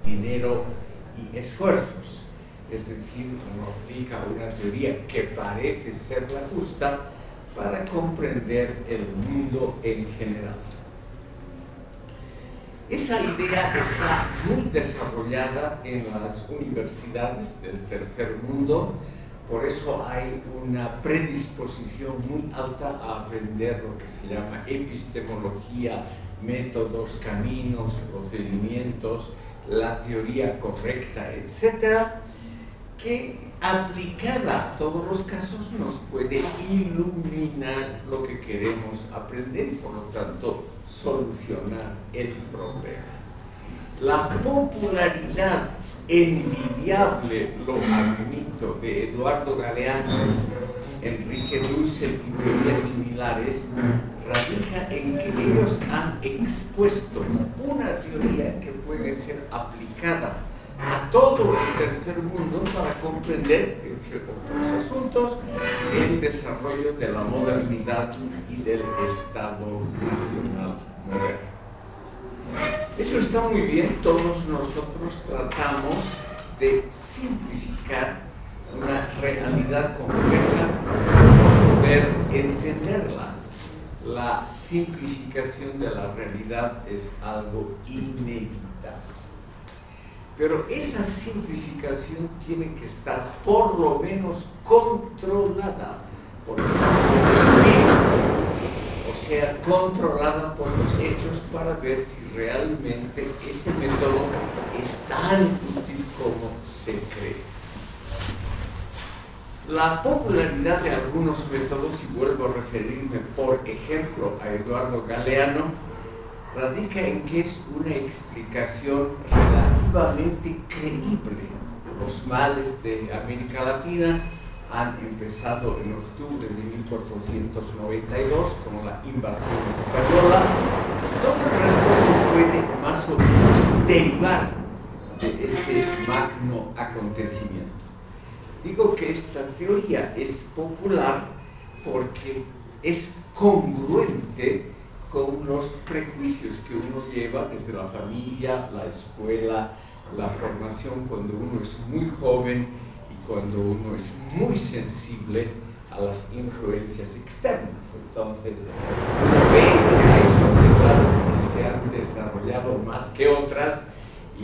dinero y esfuerzos. Es decir, uno aplica una teoría que parece ser la justa para comprender el mundo en general. Esa idea está muy desarrollada en las universidades del tercer mundo, por eso hay una predisposición muy alta a aprender lo que se llama epistemología, métodos, caminos, procedimientos, la teoría correcta, etcétera, que aplicada a todos los casos nos puede iluminar lo que queremos aprender y por lo tanto solucionar el problema. La popularidad envidiable, lo admito, de Eduardo Galeano, Enrique Dussel y teorías similares radica en que ellos han expuesto una teoría que puede ser aplicada a todo el tercer mundo para comprender, entre otros asuntos, el desarrollo de la modernidad y del Estado nacional moderno. Eso está muy bien, todos nosotros tratamos de simplificar una realidad compleja para poder entenderla. La simplificación de la realidad es algo inevitable. Pero esa simplificación tiene que estar por lo menos controlada por el o sea, controlada por los hechos para ver si realmente ese método es tan útil como se cree. La popularidad de algunos métodos, y vuelvo a referirme por ejemplo a Eduardo Galeano, radica en que es una explicación relativamente creíble. Los males de América Latina han empezado en octubre de 1492 con la invasión española. Todo el resto se puede más o menos derivar de ese magno acontecimiento. Digo que esta teoría es popular porque es congruente con los prejuicios que uno lleva desde la familia, la escuela, la formación cuando uno es muy joven y cuando uno es muy sensible a las influencias externas. Entonces, uno ve que hay sociedades que se han desarrollado más que otras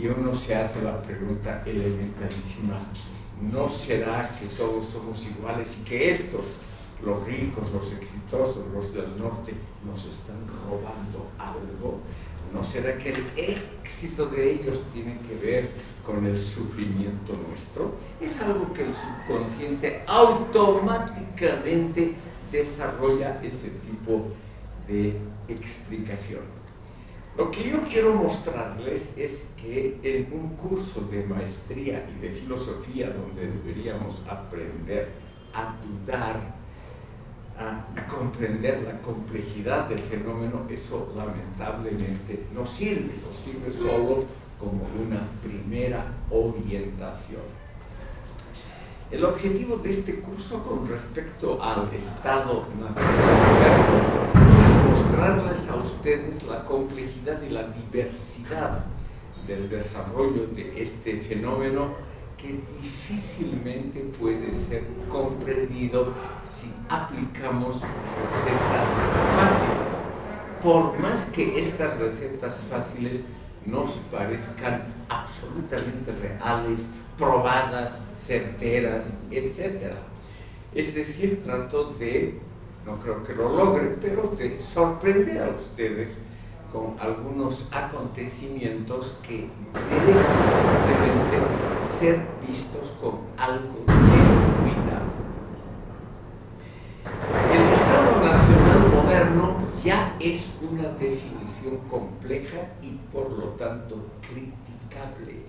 y uno se hace la pregunta elementarísima: ¿no será que todos somos iguales y que estos, los ricos, los exitosos, los del norte, nos están robando algo? ¿No será que el éxito de ellos tiene que ver con el sufrimiento nuestro? Es algo que el subconsciente automáticamente desarrolla ese tipo de explicación. Lo que yo quiero mostrarles es que en un curso de maestría y de filosofía donde deberíamos aprender a dudar, a comprender la complejidad del fenómeno, eso lamentablemente no sirve solo como una primera orientación. El objetivo de este curso con respecto al Estado nacional moderno es mostrarles a ustedes la complejidad y la diversidad del desarrollo de este fenómeno, que difícilmente puede ser comprendido si aplicamos recetas fáciles, por más que estas recetas fáciles nos parezcan absolutamente reales, probadas, certeras, etc. Es decir, trato de, no creo que lo logre, pero de sorprender a ustedes con algunos acontecimientos que merecen simplemente ser vistos con algo de cuidado. El Estado nacional moderno ya es una definición compleja y por lo tanto criticable.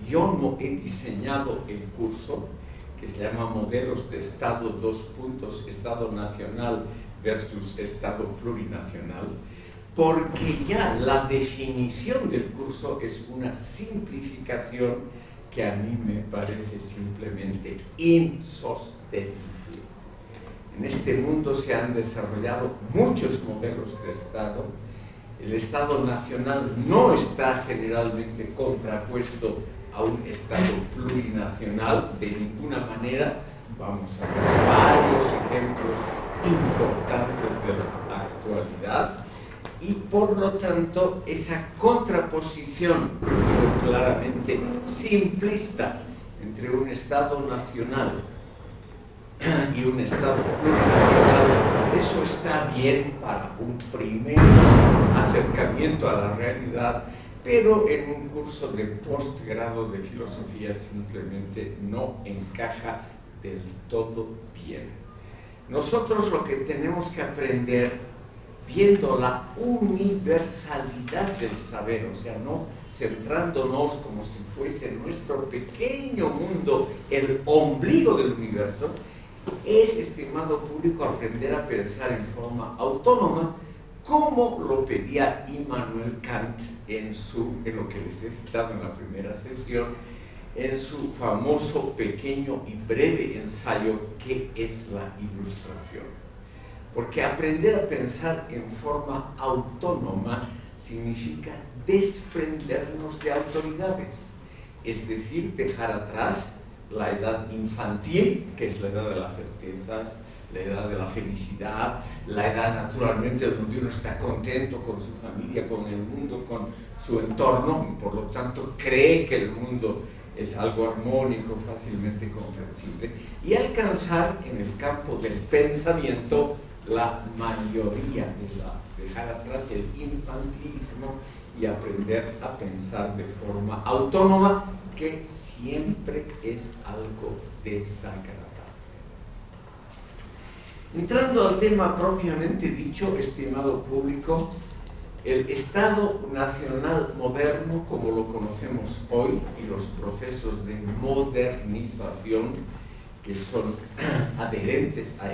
Yo no he diseñado el curso, que se llama Modelos de Estado, Estado nacional versus Estado plurinacional, porque ya la definición del curso es una simplificación que a mí me parece simplemente insostenible. En este mundo se han desarrollado muchos modelos de Estado. El Estado nacional no está generalmente contrapuesto a un Estado plurinacional de ninguna manera. Vamos a ver varios ejemplos importantes de la actualidad. Y por lo tanto, esa contraposición, digo claramente simplista, entre un Estado nacional y un Estado plurinacional, eso está bien para un primer acercamiento a la realidad, pero en un curso de postgrado de filosofía simplemente no encaja del todo bien. Nosotros lo que tenemos que aprender, viendo la universalidad del saber, o sea, no centrándonos como si fuese nuestro pequeño mundo, el ombligo del universo, es, estimado público, aprender a pensar en forma autónoma, como lo pedía Immanuel Kant en lo que les he citado en la primera sesión, en su famoso pequeño y breve ensayo ¿Qué es la ilustración? Porque aprender a pensar en forma autónoma significa desprendernos de autoridades, es decir, dejar atrás la edad infantil, que es la edad de las certezas, la edad de la felicidad, la edad naturalmente donde uno está contento con su familia, con el mundo, con su entorno, y por lo tanto cree que el mundo es algo armónico, fácilmente comprensible, y alcanzar en el campo del pensamiento la mayoría dejar atrás el infantilismo y aprender a pensar de forma autónoma, que siempre es algo desagradable. Entrando al tema propiamente dicho, estimado público, el Estado nacional moderno, como lo conocemos hoy, y los procesos de modernización que son adherentes a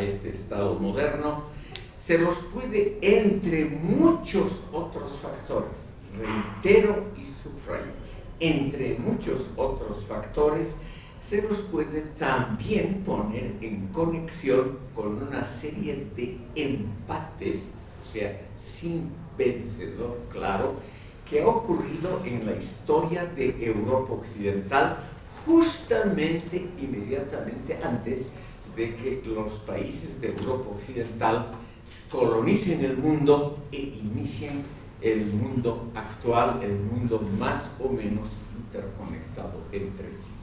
este Estado moderno, se los puede, entre muchos otros factores, reitero y subrayo, entre muchos otros factores, se los puede también poner en conexión con una serie de empates, o sea, sin vencedor claro, que ha ocurrido en la historia de Europa Occidental, justamente inmediatamente antes de que los países de Europa Occidental colonicen el mundo e inicien el mundo actual, el mundo más o menos interconectado entre sí.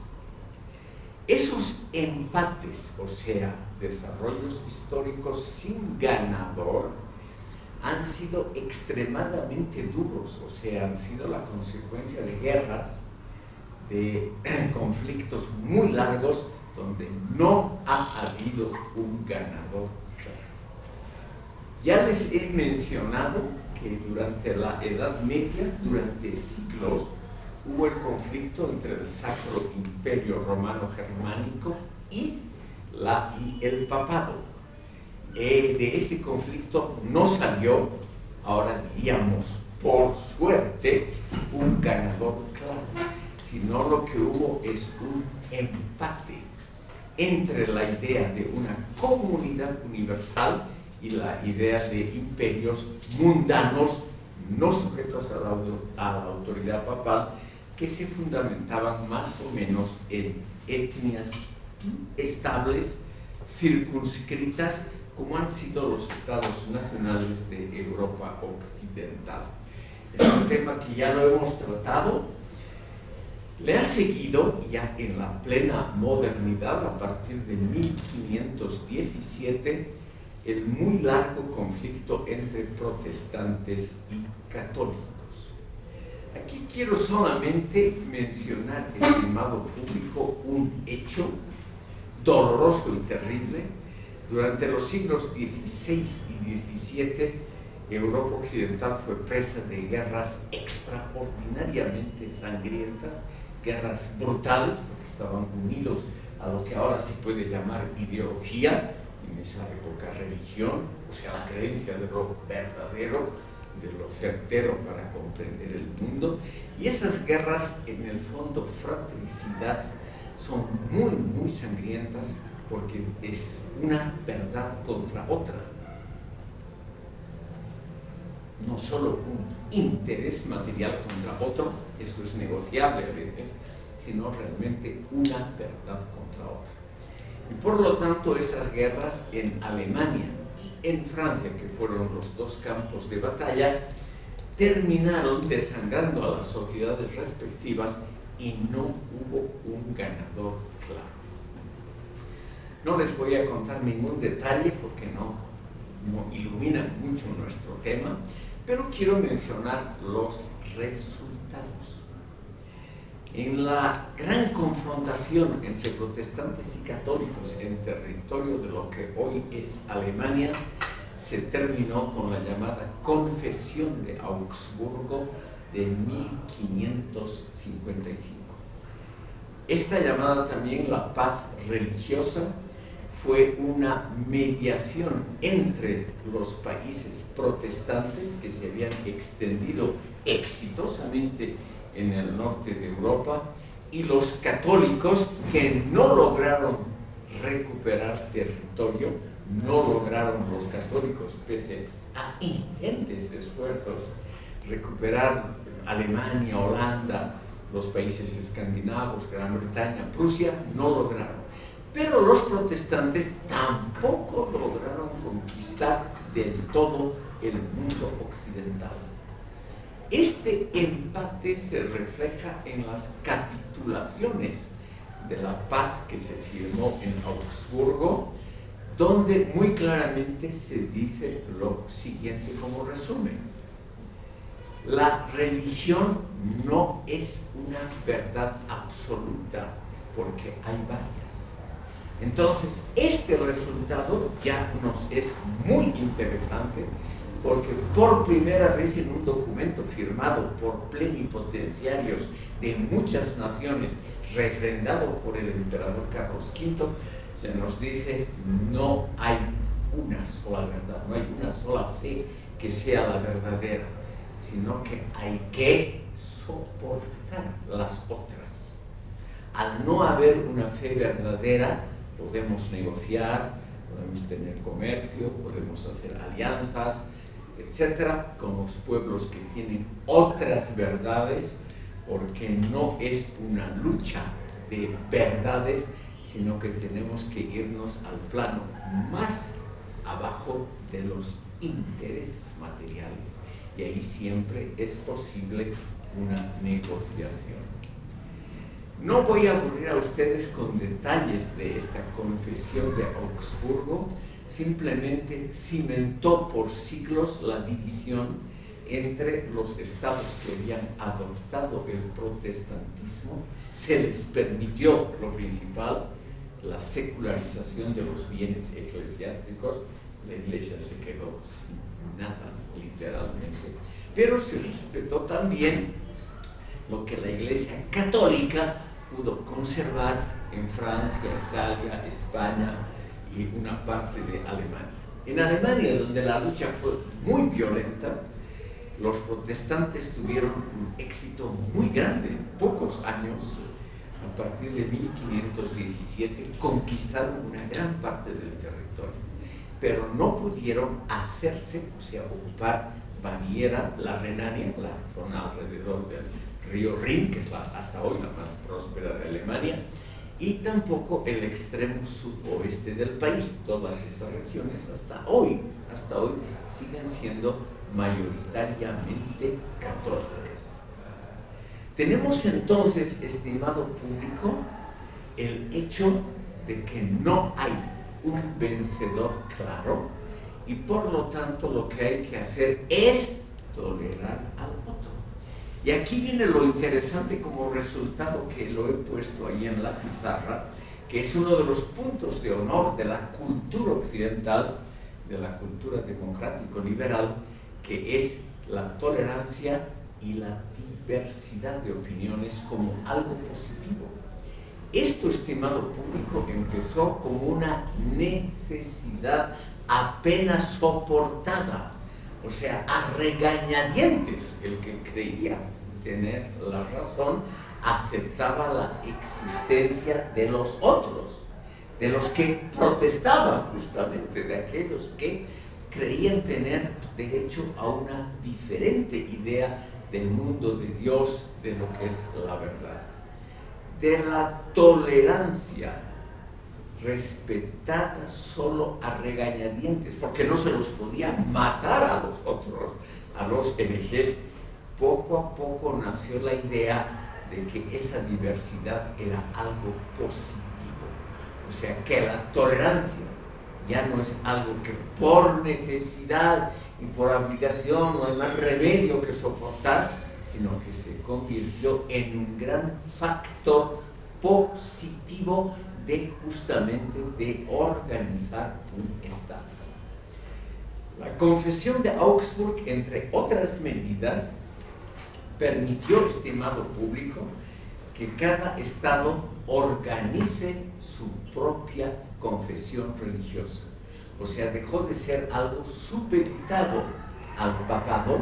Esos empates, o sea, desarrollos históricos sin ganador, han sido extremadamente duros, o sea, han sido la consecuencia de guerras, de conflictos muy largos donde no ha habido un ganador. Ya les he mencionado que durante la Edad Media, durante siglos, hubo el conflicto entre el Sacro Imperio Romano Germánico y el papado. De ese conflicto no salió, ahora diríamos, por suerte, un ganador claro, sino lo que hubo es un empate entre la idea de una comunidad universal y la idea de imperios mundanos no sujetos a la autoridad papal, que se fundamentaban más o menos en etnias estables, circunscritas, como han sido los estados nacionales de Europa Occidental. Es un tema que ya lo hemos tratado. Le ha seguido ya en la plena modernidad, a partir de 1517, el muy largo conflicto entre protestantes y católicos. Aquí quiero solamente mencionar, estimado público, un hecho doloroso y terrible. Durante los siglos XVI y XVII, Europa Occidental fue presa de guerras extraordinariamente sangrientas, guerras brutales, porque estaban unidos a lo que ahora se puede llamar ideología, en esa época religión, o sea, la creencia de lo verdadero, de lo certero para comprender el mundo. Y esas guerras, en el fondo fratricidas, son muy, muy sangrientas, porque es una verdad contra otra. no solo un interés material contra otro, eso es negociable a veces, sino realmente una verdad contra otra. Y por lo tanto esas guerras en Alemania y en Francia, que fueron los dos campos de batalla, terminaron desangrando a las sociedades respectivas y no hubo un ganador claro. No les voy a contar ningún detalle porque no ilumina mucho nuestro tema, pero quiero mencionar los resultados. En la gran confrontación entre protestantes y católicos en territorio de lo que hoy es Alemania, se terminó con la llamada Confesión de Augsburgo de 1555. Esta llamada también la paz religiosa fue una mediación entre los países protestantes que se habían extendido exitosamente en el norte de Europa y los católicos que no lograron recuperar territorio, no lograron los católicos, pese a ingentes esfuerzos, recuperar Alemania, Holanda, los países escandinavos, Gran Bretaña, Prusia, no lograron. Pero los protestantes tampoco lograron conquistar del todo el mundo occidental. Este empate se refleja en las capitulaciones de la paz que se firmó en Augsburgo, donde muy claramente se dice lo siguiente como resumen: la religión no es una verdad absoluta porque hay varias. Entonces, este resultado ya nos es muy interesante porque por primera vez en un documento firmado por plenipotenciarios de muchas naciones, refrendado por el emperador Carlos V, se nos dice: no hay una sola verdad, no hay una sola fe que sea la verdadera, sino que hay que soportar las otras. Al no haber una fe verdadera, podemos negociar, podemos tener comercio, podemos hacer alianzas, etcétera, con los pueblos que tienen otras verdades, porque no es una lucha de verdades, sino que tenemos que irnos al plano más abajo de los intereses materiales, y ahí siempre es posible una negociación. No voy a aburrir a ustedes con detalles de esta confesión de Augsburgo, simplemente cimentó por siglos la división entre los estados que habían adoptado el protestantismo. Se les permitió lo principal, la secularización de los bienes eclesiásticos. La iglesia se quedó sin nada, literalmente, pero se respetó también lo que la iglesia católica pudo conservar en Francia, Italia, España y una parte de Alemania. En Alemania, donde la lucha fue muy violenta, los protestantes tuvieron un éxito muy grande. En pocos años, a partir de 1517, conquistaron una gran parte del territorio, pero no pudieron hacerse, o sea, ocupar Baviera, la Renania, la zona alrededor del río Rin, que es hasta hoy la más próspera de Alemania, y tampoco el extremo sudoeste del país. Todas esas regiones hasta hoy siguen siendo mayoritariamente católicas. Tenemos entonces, estimado público, el hecho de que no hay un vencedor claro, y por lo tanto lo que hay que hacer es tolerar al otro. Y aquí viene lo interesante como resultado, que lo he puesto ahí en la pizarra, que es uno de los puntos de honor de la cultura occidental, de la cultura democrático-liberal, que es la tolerancia y la diversidad de opiniones como algo positivo. Esto, estimado público, empezó como una necesidad apenas soportada, o sea, a regañadientes. El que creía tener la razón aceptaba la existencia de los otros, de los que protestaban justamente, de aquellos que creían tener derecho a una diferente idea del mundo de Dios, de lo que es la verdad. De la tolerancia respetada solo a regañadientes, porque no se los podía matar a los otros, a los herejes. Poco a poco nació la idea de que esa diversidad era algo positivo. O sea, que la tolerancia ya no es algo que por necesidad y por obligación no hay más remedio que soportar, sino que se convirtió en un gran factor positivo de justamente de organizar un Estado. La Confesión de Augsburg, entre otras medidas, permitió, estimado público, que cada Estado organice su propia confesión religiosa. O sea, dejó de ser algo supeditado al papado,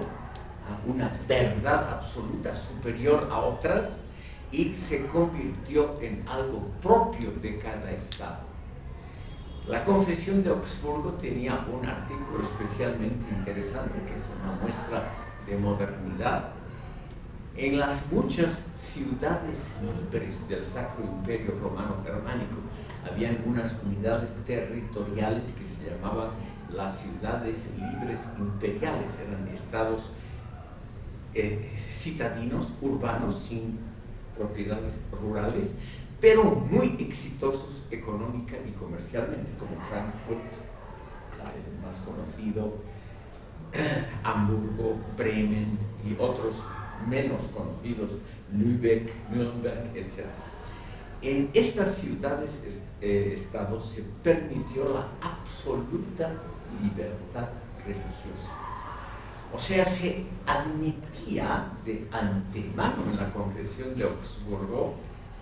a una verdad absoluta superior a otras, y se convirtió en algo propio de cada Estado. La Confesión de Augsburgo tenía un artículo especialmente interesante, que es una muestra de modernidad. En las muchas ciudades libres del Sacro Imperio Romano Germánico habían unas unidades territoriales que se llamaban las ciudades libres imperiales. Eran estados citadinos, urbanos, sin propiedades rurales, pero muy exitosos económica y comercialmente, como Frankfurt, el más conocido, Hamburgo, Bremen y otros menos conocidos, Lübeck, Nürnberg, etc. En estas ciudades, estados, se permitió la absoluta libertad religiosa. O sea, se admitía de antemano en la Confesión de Augsburgo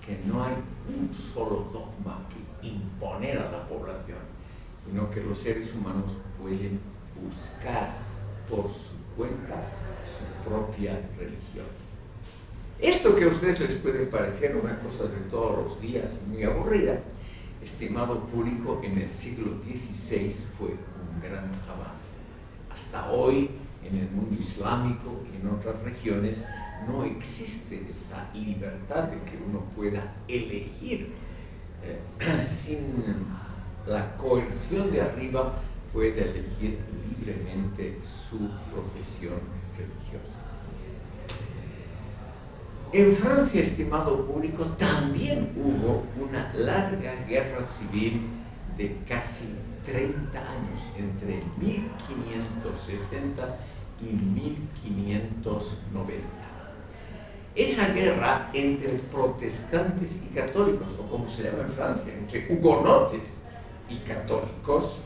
que no hay un solo dogma que imponer a la población, sino que los seres humanos pueden buscar por su cuenta su propia religión. Esto que a ustedes les puede parecer una cosa de todos los días muy aburrida, estimado público, en el siglo XVI fue un gran avance. Hasta hoy, en el mundo islámico y en otras regiones, no existe esa libertad de que uno pueda elegir sin la coerción de arriba, puede elegir libremente su profesión religiosa. En Francia, estimado público, también hubo una larga guerra civil de casi 30 años, entre 1560 y 1590. Esa guerra entre protestantes y católicos, o como se llama en Francia, entre hugonotes y católicos,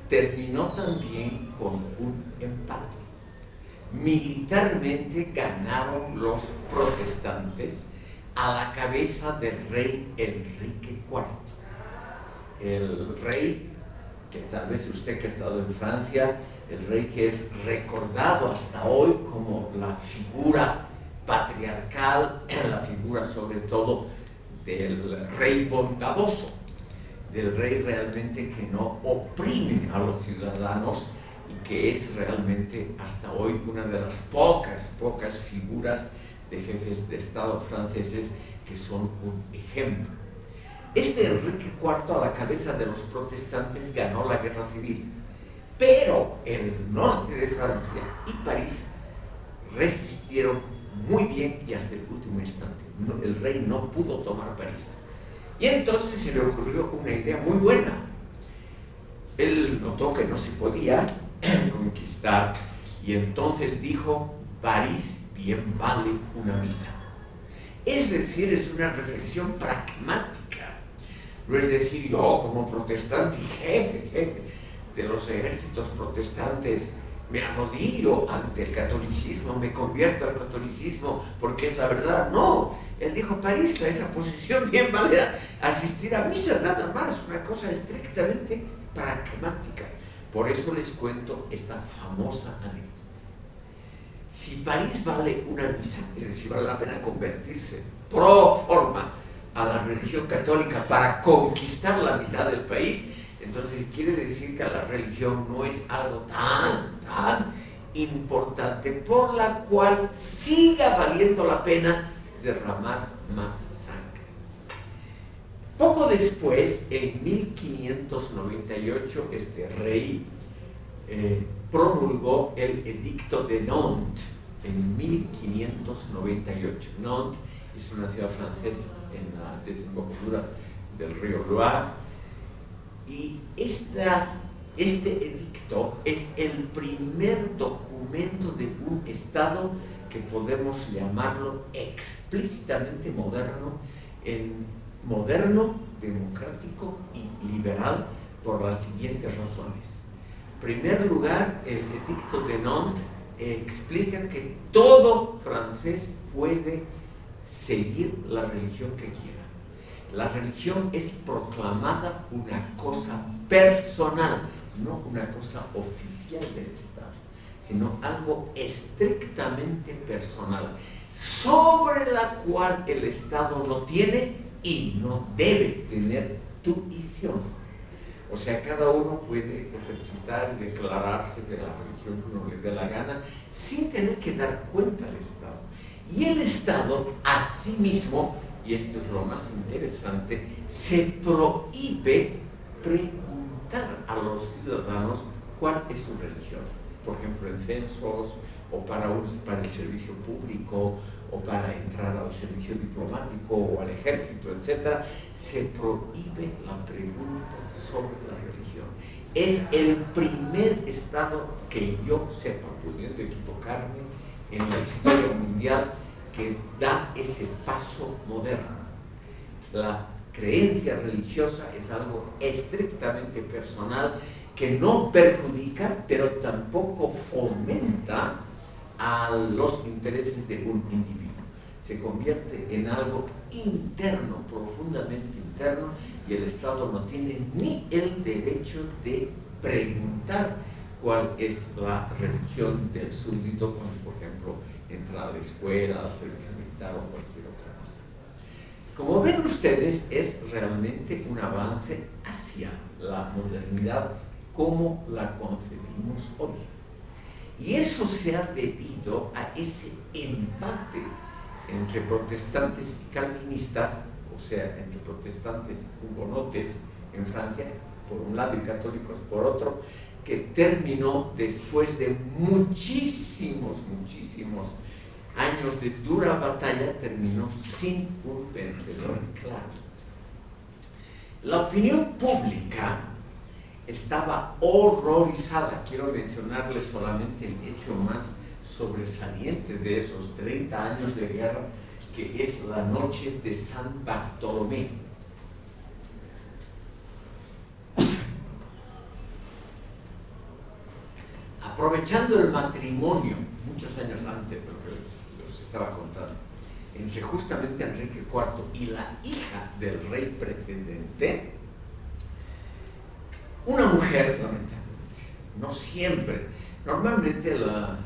terminó también con un empate. Militarmente ganaron los protestantes a la cabeza del rey Enrique IV. El rey, que tal vez usted que ha estado en Francia, el rey que es recordado hasta hoy como la figura patriarcal, la figura sobre todo del rey bondadoso, del rey realmente que no oprime a los ciudadanos y que es realmente hasta hoy una de las pocas figuras de jefes de Estado franceses que son un ejemplo. Este Enrique IV, a la cabeza de los protestantes, ganó la guerra civil, pero el norte de Francia y París resistieron muy bien y hasta el último instante. El rey no pudo tomar París. Y entonces se le ocurrió una idea muy buena. Él notó que no se podía conquistar y entonces dijo: París bien vale una misa. Es decir, es una reflexión pragmática. No es decir, yo como protestante y jefe de los ejércitos protestantes me arrodillo ante el catolicismo, me convierto al catolicismo porque es la verdad. No, él dijo: París, esa posición bien vale asistir a misa, nada más, una cosa estrictamente pragmática. Por eso les cuento esta famosa anécdota. Si París vale una misa, es decir, vale la pena convertirse pro forma a la religión católica para conquistar la mitad del país, Entonces quiere decir que la religión no es algo tan importante por la cual siga valiendo la pena derramar más sangre. Poco después, en 1598, este rey promulgó el Edicto de Nantes en 1598. Nantes es una ciudad francesa en la desembocadura del río Loire, y este edicto es el primer documento de un Estado que podemos llamarlo explícitamente moderno, democrático y liberal, por las siguientes razones. En primer lugar, el Edicto de Nantes explica que todo francés puede seguir la religión que quiera. La religión es proclamada una cosa personal, no una cosa oficial del Estado, sino algo estrictamente personal, sobre la cual el Estado no tiene y no debe tener tuición. O sea, cada uno puede ejercitar y declararse de la religión que uno le dé la gana sin tener que dar cuenta al Estado. Y el Estado, asimismo, y esto es lo más interesante, se prohíbe preguntar a los ciudadanos cuál es su religión. Por ejemplo, en censos, o para el servicio público, o para entrar al servicio diplomático o al ejército, etc., se prohíbe la pregunta sobre la religión. Es el primer Estado que yo sepa, pudiendo equivocarme, en la historia mundial, que da ese paso moderno. La creencia religiosa es algo estrictamente personal que no perjudica, pero tampoco fomenta a los intereses de un individuo. Se convierte en algo interno, profundamente interno, y el Estado no tiene ni el derecho de preguntar cuál es la religión del súbdito cuando, por ejemplo, entra a la escuela, al servicio militar o cualquier otra cosa. Como ven ustedes, es realmente un avance hacia la modernidad como la concebimos hoy. Y eso se ha debido a ese empate entre protestantes y calvinistas, o sea, entre protestantes hugonotes en Francia, por un lado, y católicos por otro, que terminó después de muchísimos años de dura batalla, terminó sin un vencedor claro. La opinión pública estaba horrorizada. Quiero mencionarles solamente el hecho más sobresaliente de esos 30 años de guerra, que es la noche de San Bartolomé. Aprovechando el matrimonio, muchos años antes de lo que les estaba contando, entre justamente Enrique IV y la hija del rey precedente, una mujer, no siempre, normalmente la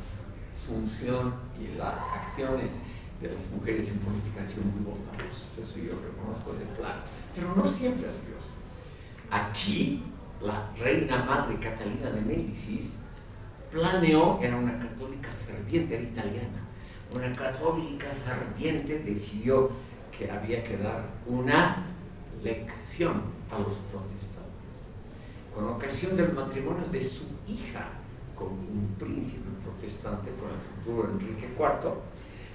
función y las acciones de las mujeres en política han sido muy bondadosas, eso yo reconozco de plano, pero no siempre ha sido así. Aquí, la reina madre Catalina de Médicis planeó, era una católica ferviente, era italiana, una católica ferviente, decidió que había que dar una lección a los protestantes. Con ocasión del matrimonio de su hija con un príncipe protestante, con el futuro Enrique IV,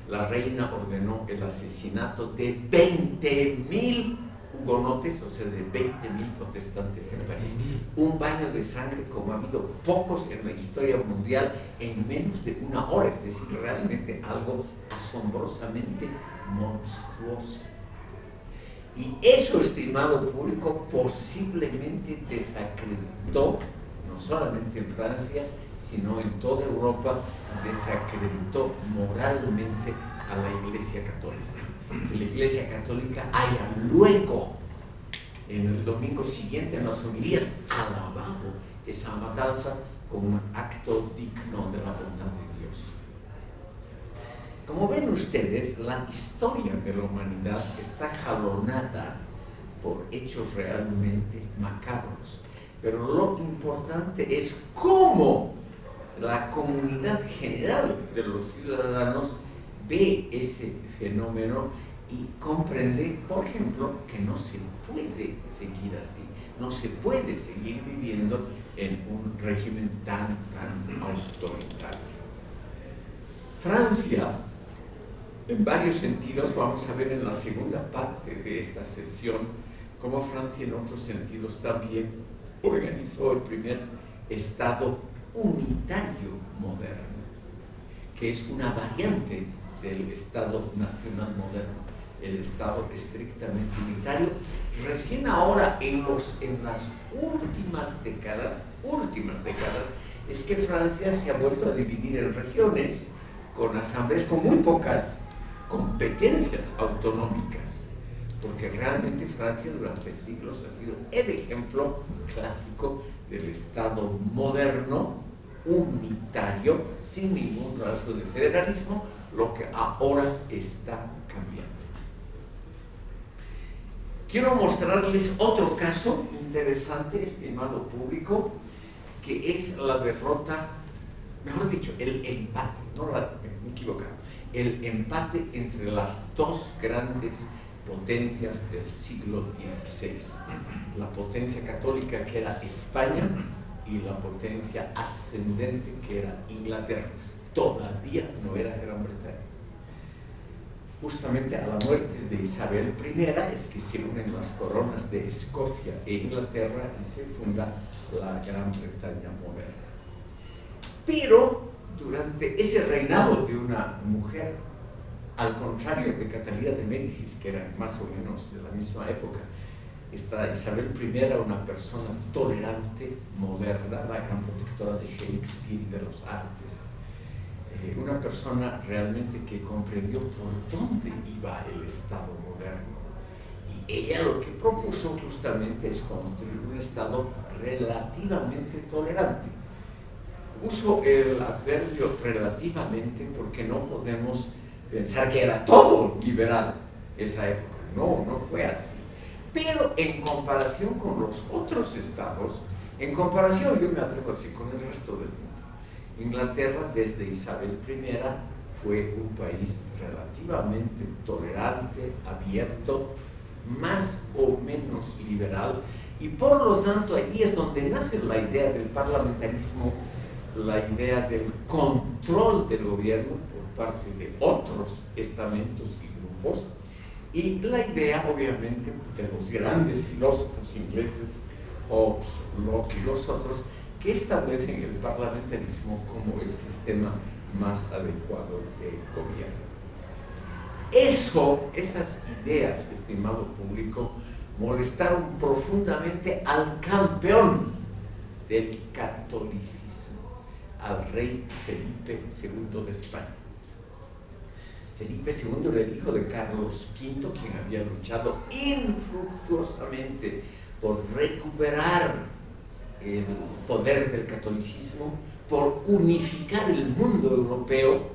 la reina ordenó el asesinato de 20.000 hugonotes, o sea, de 20.000 protestantes en París. Un baño de sangre como ha habido pocos en la historia mundial en menos de una hora, es decir, realmente algo asombrosamente monstruoso. Y eso, estimado público, posiblemente desacreditó, no solamente en Francia, sino en toda Europa, desacreditó moralmente a la Iglesia Católica. La Iglesia Católica haya luego, en el domingo siguiente, en las homilías, alabado esa matanza como un acto digno de la bondad de Dios. Como ven ustedes, la historia de la humanidad está jalonada por hechos realmente macabros, pero lo importante es cómo la comunidad general de los ciudadanos ve ese fenómeno y comprende, por ejemplo, que no se puede seguir así, no se puede seguir viviendo en un régimen tan autoritario. Francia, en varios sentidos, vamos a ver en la segunda parte de esta sesión, cómo Francia en otros sentidos también organizó el primer Estado unitario moderno, que es una variante del Estado nacional moderno, el Estado estrictamente unitario. Recién ahora, en las últimas décadas, es que Francia se ha vuelto a dividir en regiones, con asambleas con muy pocas competencias autonómicas, porque realmente Francia durante siglos ha sido el ejemplo clásico del Estado moderno, unitario, sin ningún rasgo de federalismo, lo que ahora está cambiando. Quiero mostrarles otro caso interesante, estimado público, que es la derrota, mejor dicho, el empate, me he equivocado, el empate entre las dos grandes potencias del siglo XVI, la potencia católica que era España y la potencia ascendente que era Inglaterra. Todavía no era Gran Bretaña. Justamente a la muerte de Isabel I es que se unen las coronas de Escocia e Inglaterra y se funda la Gran Bretaña moderna. Pero durante ese reinado de una mujer, al contrario de Catalina de Médicis, que era más o menos de la misma época, esta Isabel I era una persona tolerante, moderna, la gran protectora de Shakespeare y de los artes, una persona realmente que comprendió por dónde iba el Estado moderno. Y ella lo que propuso justamente es construir un Estado relativamente tolerante. Uso el adverbio relativamente porque no podemos pensar que era todo liberal esa época. No fue así. Pero en comparación con los otros estados, en comparación, yo me atrevo a decir, con el resto del mundo, Inglaterra desde Isabel I fue un país relativamente tolerante, abierto, más o menos liberal, y por lo tanto allí es donde nace la idea del parlamentarismo, la idea del control del gobierno por parte de otros estamentos y grupos, y la idea obviamente de los grandes filósofos ingleses, Hobbes, Locke y los otros, que establecen el parlamentarismo como el sistema más adecuado de gobierno. Esas ideas, estimado público, molestaron profundamente al campeón del catolicismo, al rey Felipe II de España. Felipe II era el hijo de Carlos V, quien había luchado infructuosamente por recuperar el poder del catolicismo, por unificar el mundo europeo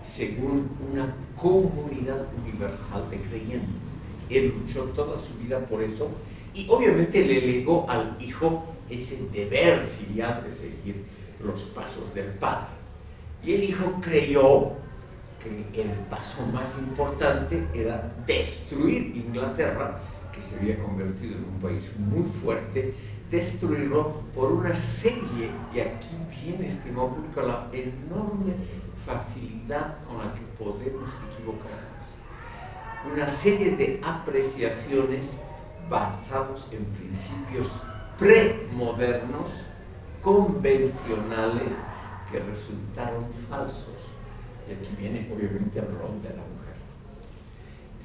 según una comunidad universal de creyentes. Él luchó toda su vida por eso y obviamente le legó al hijo ese deber filial de seguir los pasos del padre. Y el hijo creyó que el paso más importante era destruir Inglaterra, que se había convertido en un país muy fuerte, destruirlo por una serie, y aquí viene, estimado público, la enorme facilidad con la que podemos equivocarnos, una serie de apreciaciones basados en principios premodernos, convencionales, que resultaron falsos. Y aquí viene obviamente el rol de la mujer.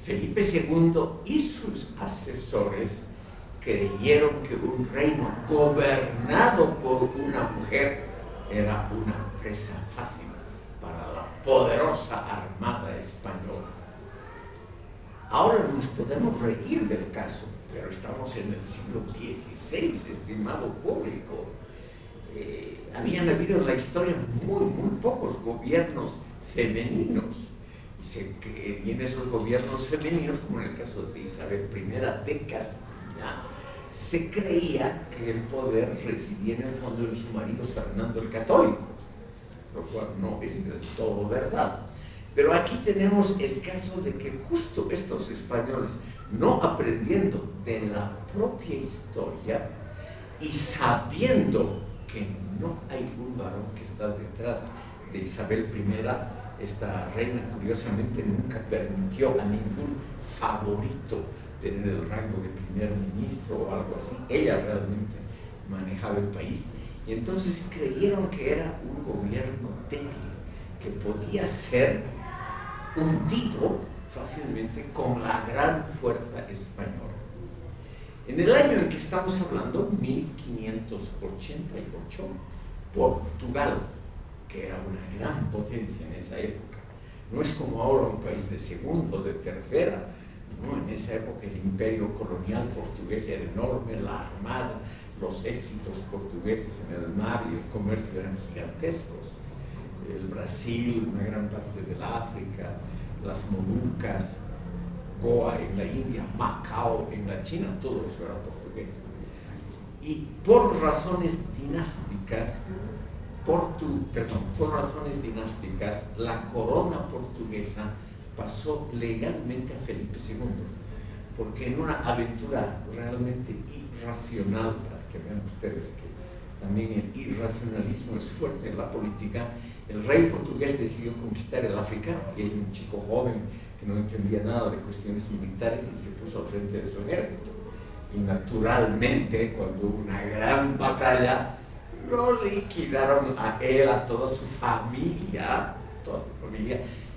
Felipe II y sus asesores creyeron que un reino gobernado por una mujer era una presa fácil para la poderosa armada española. Ahora nos podemos reír del caso, pero estamos en el siglo XVI, estimado público. Habían habido en la historia muy pocos gobiernos femeninos. Y en esos gobiernos femeninos, como en el caso de Isabel I de Castilla, se creía que el poder residía en el fondo en su marido Fernando el Católico, lo cual no es del todo verdad. Pero aquí tenemos el caso de que justo estos españoles, no aprendiendo de la propia historia y sabiendo que no hay un varón que está detrás de Isabel I, esta reina curiosamente nunca permitió a ningún favorito tener el rango de primer ministro o algo así. Ella realmente manejaba el país y entonces creyeron que era un gobierno débil, que podía ser hundido fácilmente con la gran fuerza española. En el año en que estamos hablando, 1588, Portugal, que era una gran potencia en esa época, no es como ahora un país de segunda o de tercera, no, en esa época el imperio colonial portugués era enorme, la armada, los éxitos portugueses en el mar y el comercio eran gigantescos. El Brasil, una gran parte del África, las Molucas, Goa en la India, Macao en la China, todo eso era portugués. Y por razones dinásticas, la corona portuguesa pasó legalmente a Felipe II, porque en una aventura realmente irracional, para que vean ustedes que también el irracionalismo es fuerte en la política, el rey portugués decidió conquistar el África, y era un chico joven que no entendía nada de cuestiones militares y se puso al frente de su ejército. Y naturalmente, cuando hubo una gran batalla, lo liquidaron a él, a toda su familia,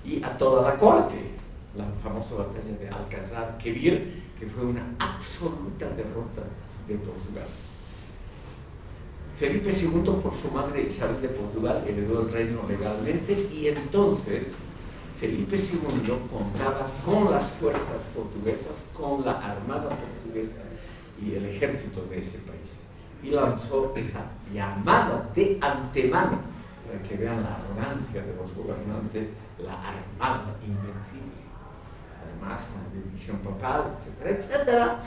y a toda la corte. La famosa batalla de Alcázar Quibir, que fue una absoluta derrota de Portugal. Felipe II, por su madre Isabel de Portugal, heredó el reino legalmente, y entonces Felipe II contaba con las fuerzas portuguesas, con la armada portuguesa y el ejército de ese país, y lanzó esa llamada de antemano, para que vean la arrogancia de los gobernantes, la Armada Invencible. Además, con la bendición papal, etcétera, etcétera,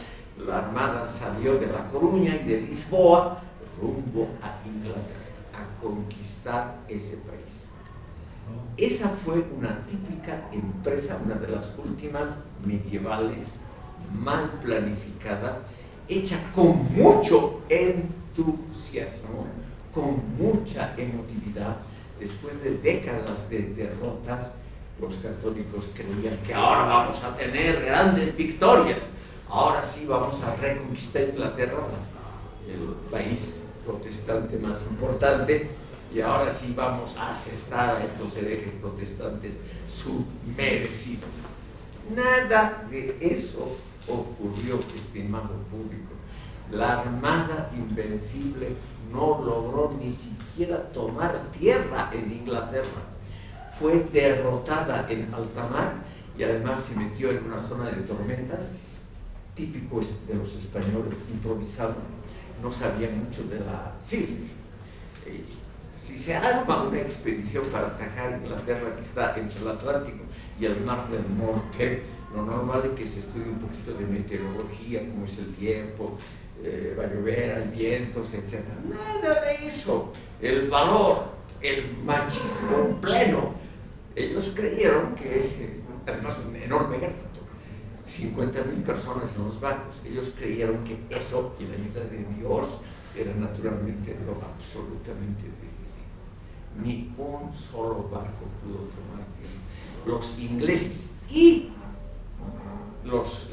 la armada salió de La Coruña y de Lisboa rumbo a Inglaterra, a conquistar ese país. Esa fue una típica empresa, una de las últimas medievales, mal planificada, hecha con mucho entusiasmo, con mucha emotividad. Después de décadas de derrotas, los católicos creían que ahora vamos a tener grandes victorias, ahora sí vamos a reconquistar Inglaterra, el país protestante más importante, y ahora sí vamos a asestar a estos herejes protestantes su merecido. Nada de eso ocurrió, estimado público. La Armada Invencible no logró ni siquiera tomar tierra en Inglaterra. Fue derrotada en alta mar y además se metió en una zona de tormentas, típico de los españoles, improvisaban, no sabían mucho de la... Sí, si se arma una expedición para atacar Inglaterra, que está entre el Atlántico y el Mar del Norte, lo normal es que se estudie un poquito de meteorología, cómo es el tiempo, va a llover, hay vientos, etc. Nada de eso. El valor, el machismo pleno. Ellos creyeron que además un enorme ejército, 50.000 personas en los barcos, ellos creyeron que eso y la ayuda de Dios era naturalmente lo absolutamente decisivo. Ni un solo barco pudo tomar tierra. Los ingleses y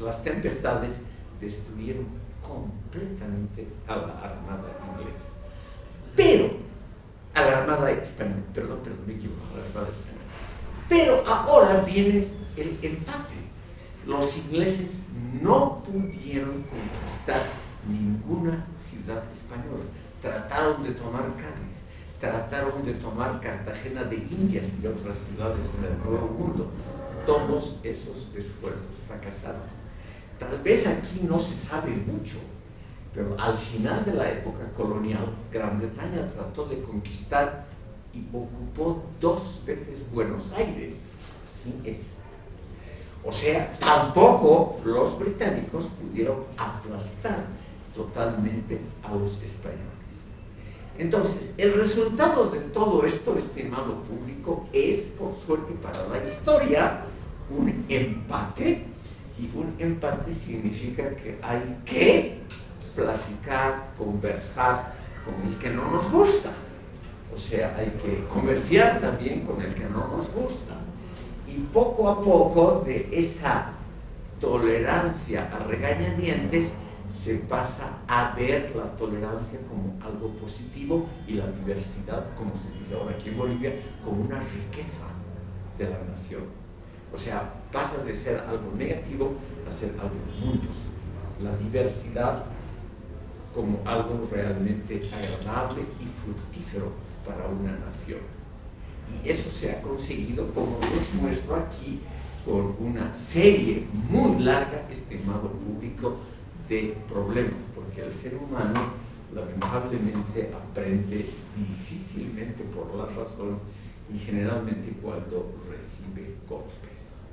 las tempestades destruyeron completamente a la armada inglesa. Pero, a la armada española, perdón, me equivoco, a la armada española. Pero ahora viene el empate. Los ingleses no pudieron conquistar ninguna ciudad española. Trataron de tomar Cádiz, trataron de tomar Cartagena de Indias y otras ciudades en el Nuevo Mundo. Todos esos esfuerzos fracasaron. Tal vez aquí no se sabe mucho, pero al final de la época colonial, Gran Bretaña trató de conquistar y ocupó 2 veces Buenos Aires sin éxito. O sea, tampoco los británicos pudieron aplastar totalmente a los españoles. Entonces, el resultado de todo esto, estimado público, es, por suerte para la historia, un empate, y un empate significa que hay que platicar, conversar con el que no nos gusta. O sea, hay que comerciar también con el que no nos gusta. Y poco a poco de esa tolerancia a regañadientes se pasa a ver la tolerancia como algo positivo y la diversidad, como se dice ahora aquí en Bolivia, como una riqueza de la nación. O sea, pasa de ser algo negativo a ser algo muy positivo. La diversidad como algo realmente agradable y fructífero para una nación. Y eso se ha conseguido, como les muestro aquí, con una serie muy larga, estimado público, de problemas, porque el ser humano lamentablemente aprende difícilmente por la razón y generalmente cuando recibe golpes.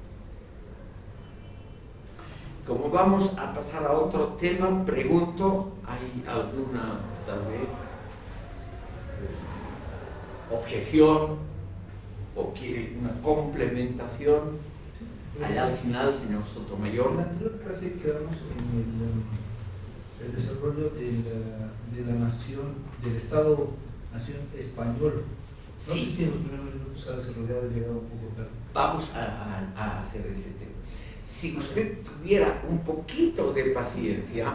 Como vamos a pasar a otro tema, pregunto, ¿hay alguna tal vez objeción o quiere una complementación? Allá al final, señor Sotomayor. En la anterior clase quedamos en el desarrollo de la nación, del Estado-Nación español. No Sí. sé si en los primeros minutos ha desarrollado y llegado un poco tarde. Vamos a hacer ese tema. Si usted tuviera un poquito de paciencia,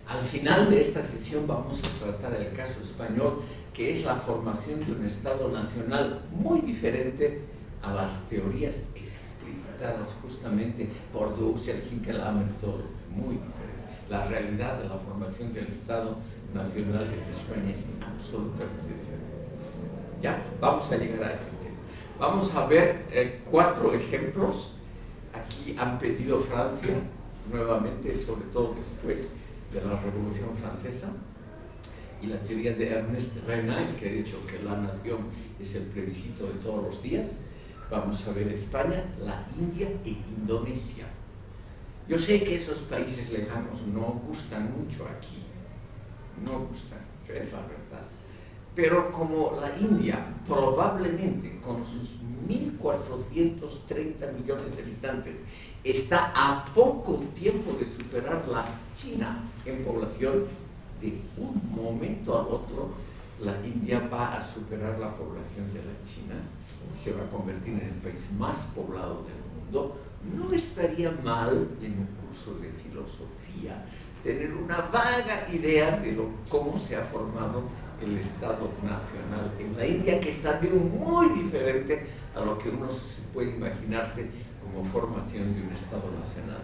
al final de esta sesión vamos a tratar el caso español, que es la formación de un Estado nacional muy diferente a las teorías explicitadas justamente por Dussel, Hinkelhammer, todos, muy diferente. La realidad de la formación del Estado nacional en España es absolutamente diferente. Ya, vamos a llegar a ese tema. Vamos a ver 4 ejemplos. Aquí han pedido Francia, nuevamente, sobre todo después de la Revolución Francesa, y la teoría de Ernest Renan, que ha dicho que la nación es el plebiscito de todos los días. Vamos a ver España, la India e Indonesia. Yo sé que esos países lejanos no gustan mucho aquí, no gustan mucho, es la verdad. Pero como la India, probablemente con sus 1.430 millones de habitantes, está a poco tiempo de superar la China en población, de un momento al otro, la India va a superar la población de la China y se va a convertir en el país más poblado del mundo. No estaría mal en un curso de filosofía tener una vaga idea de cómo se ha formado el Estado nacional en la India, que es también muy diferente a lo que uno puede imaginarse como formación de un Estado nacional.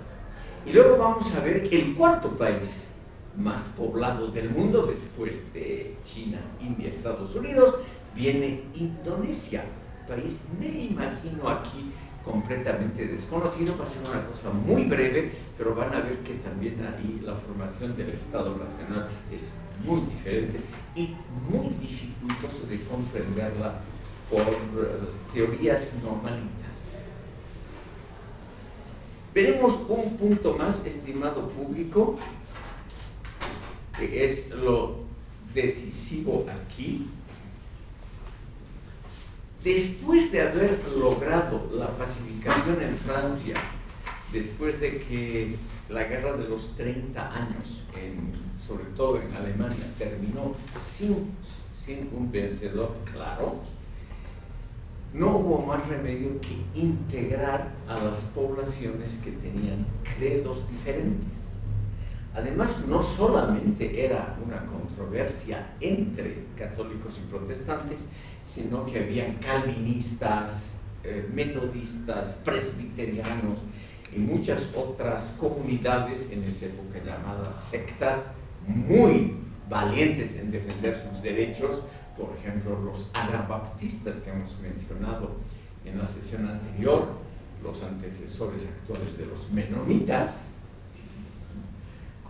Y luego vamos a ver el cuarto país más poblado del mundo, después de China, India, Estados Unidos, viene Indonesia, país, me imagino aquí, completamente desconocido. Va a ser una cosa muy breve, pero van a ver que también ahí la formación del Estado nacional es muy diferente y muy dificultoso de comprenderla por teorías normalitas. Veremos un punto más, estimado público, que es lo decisivo aquí. Después de haber logrado la pacificación en Francia, después de que la guerra de los 30 años, sobre todo en Alemania, terminó sin un vencedor claro, no hubo más remedio que integrar a las poblaciones que tenían credos diferentes. Además, no solamente era una controversia entre católicos y protestantes, sino que habían calvinistas, metodistas, presbiterianos y muchas otras comunidades en esa época llamadas sectas, muy valientes en defender sus derechos. Por ejemplo, los anabaptistas que hemos mencionado en la sesión anterior, los antecesores actuales de los menonitas,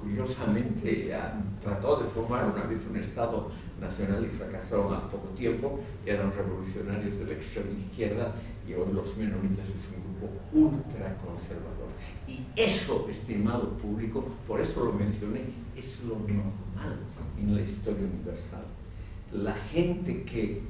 curiosamente han tratado de formar una vez un Estado nacional y fracasaron al poco tiempo. Eran revolucionarios de la extrema izquierda y hoy los menonitas es un grupo ultraconservador. Y eso, estimado público, por eso lo mencioné, es lo normal en la historia universal. La gente que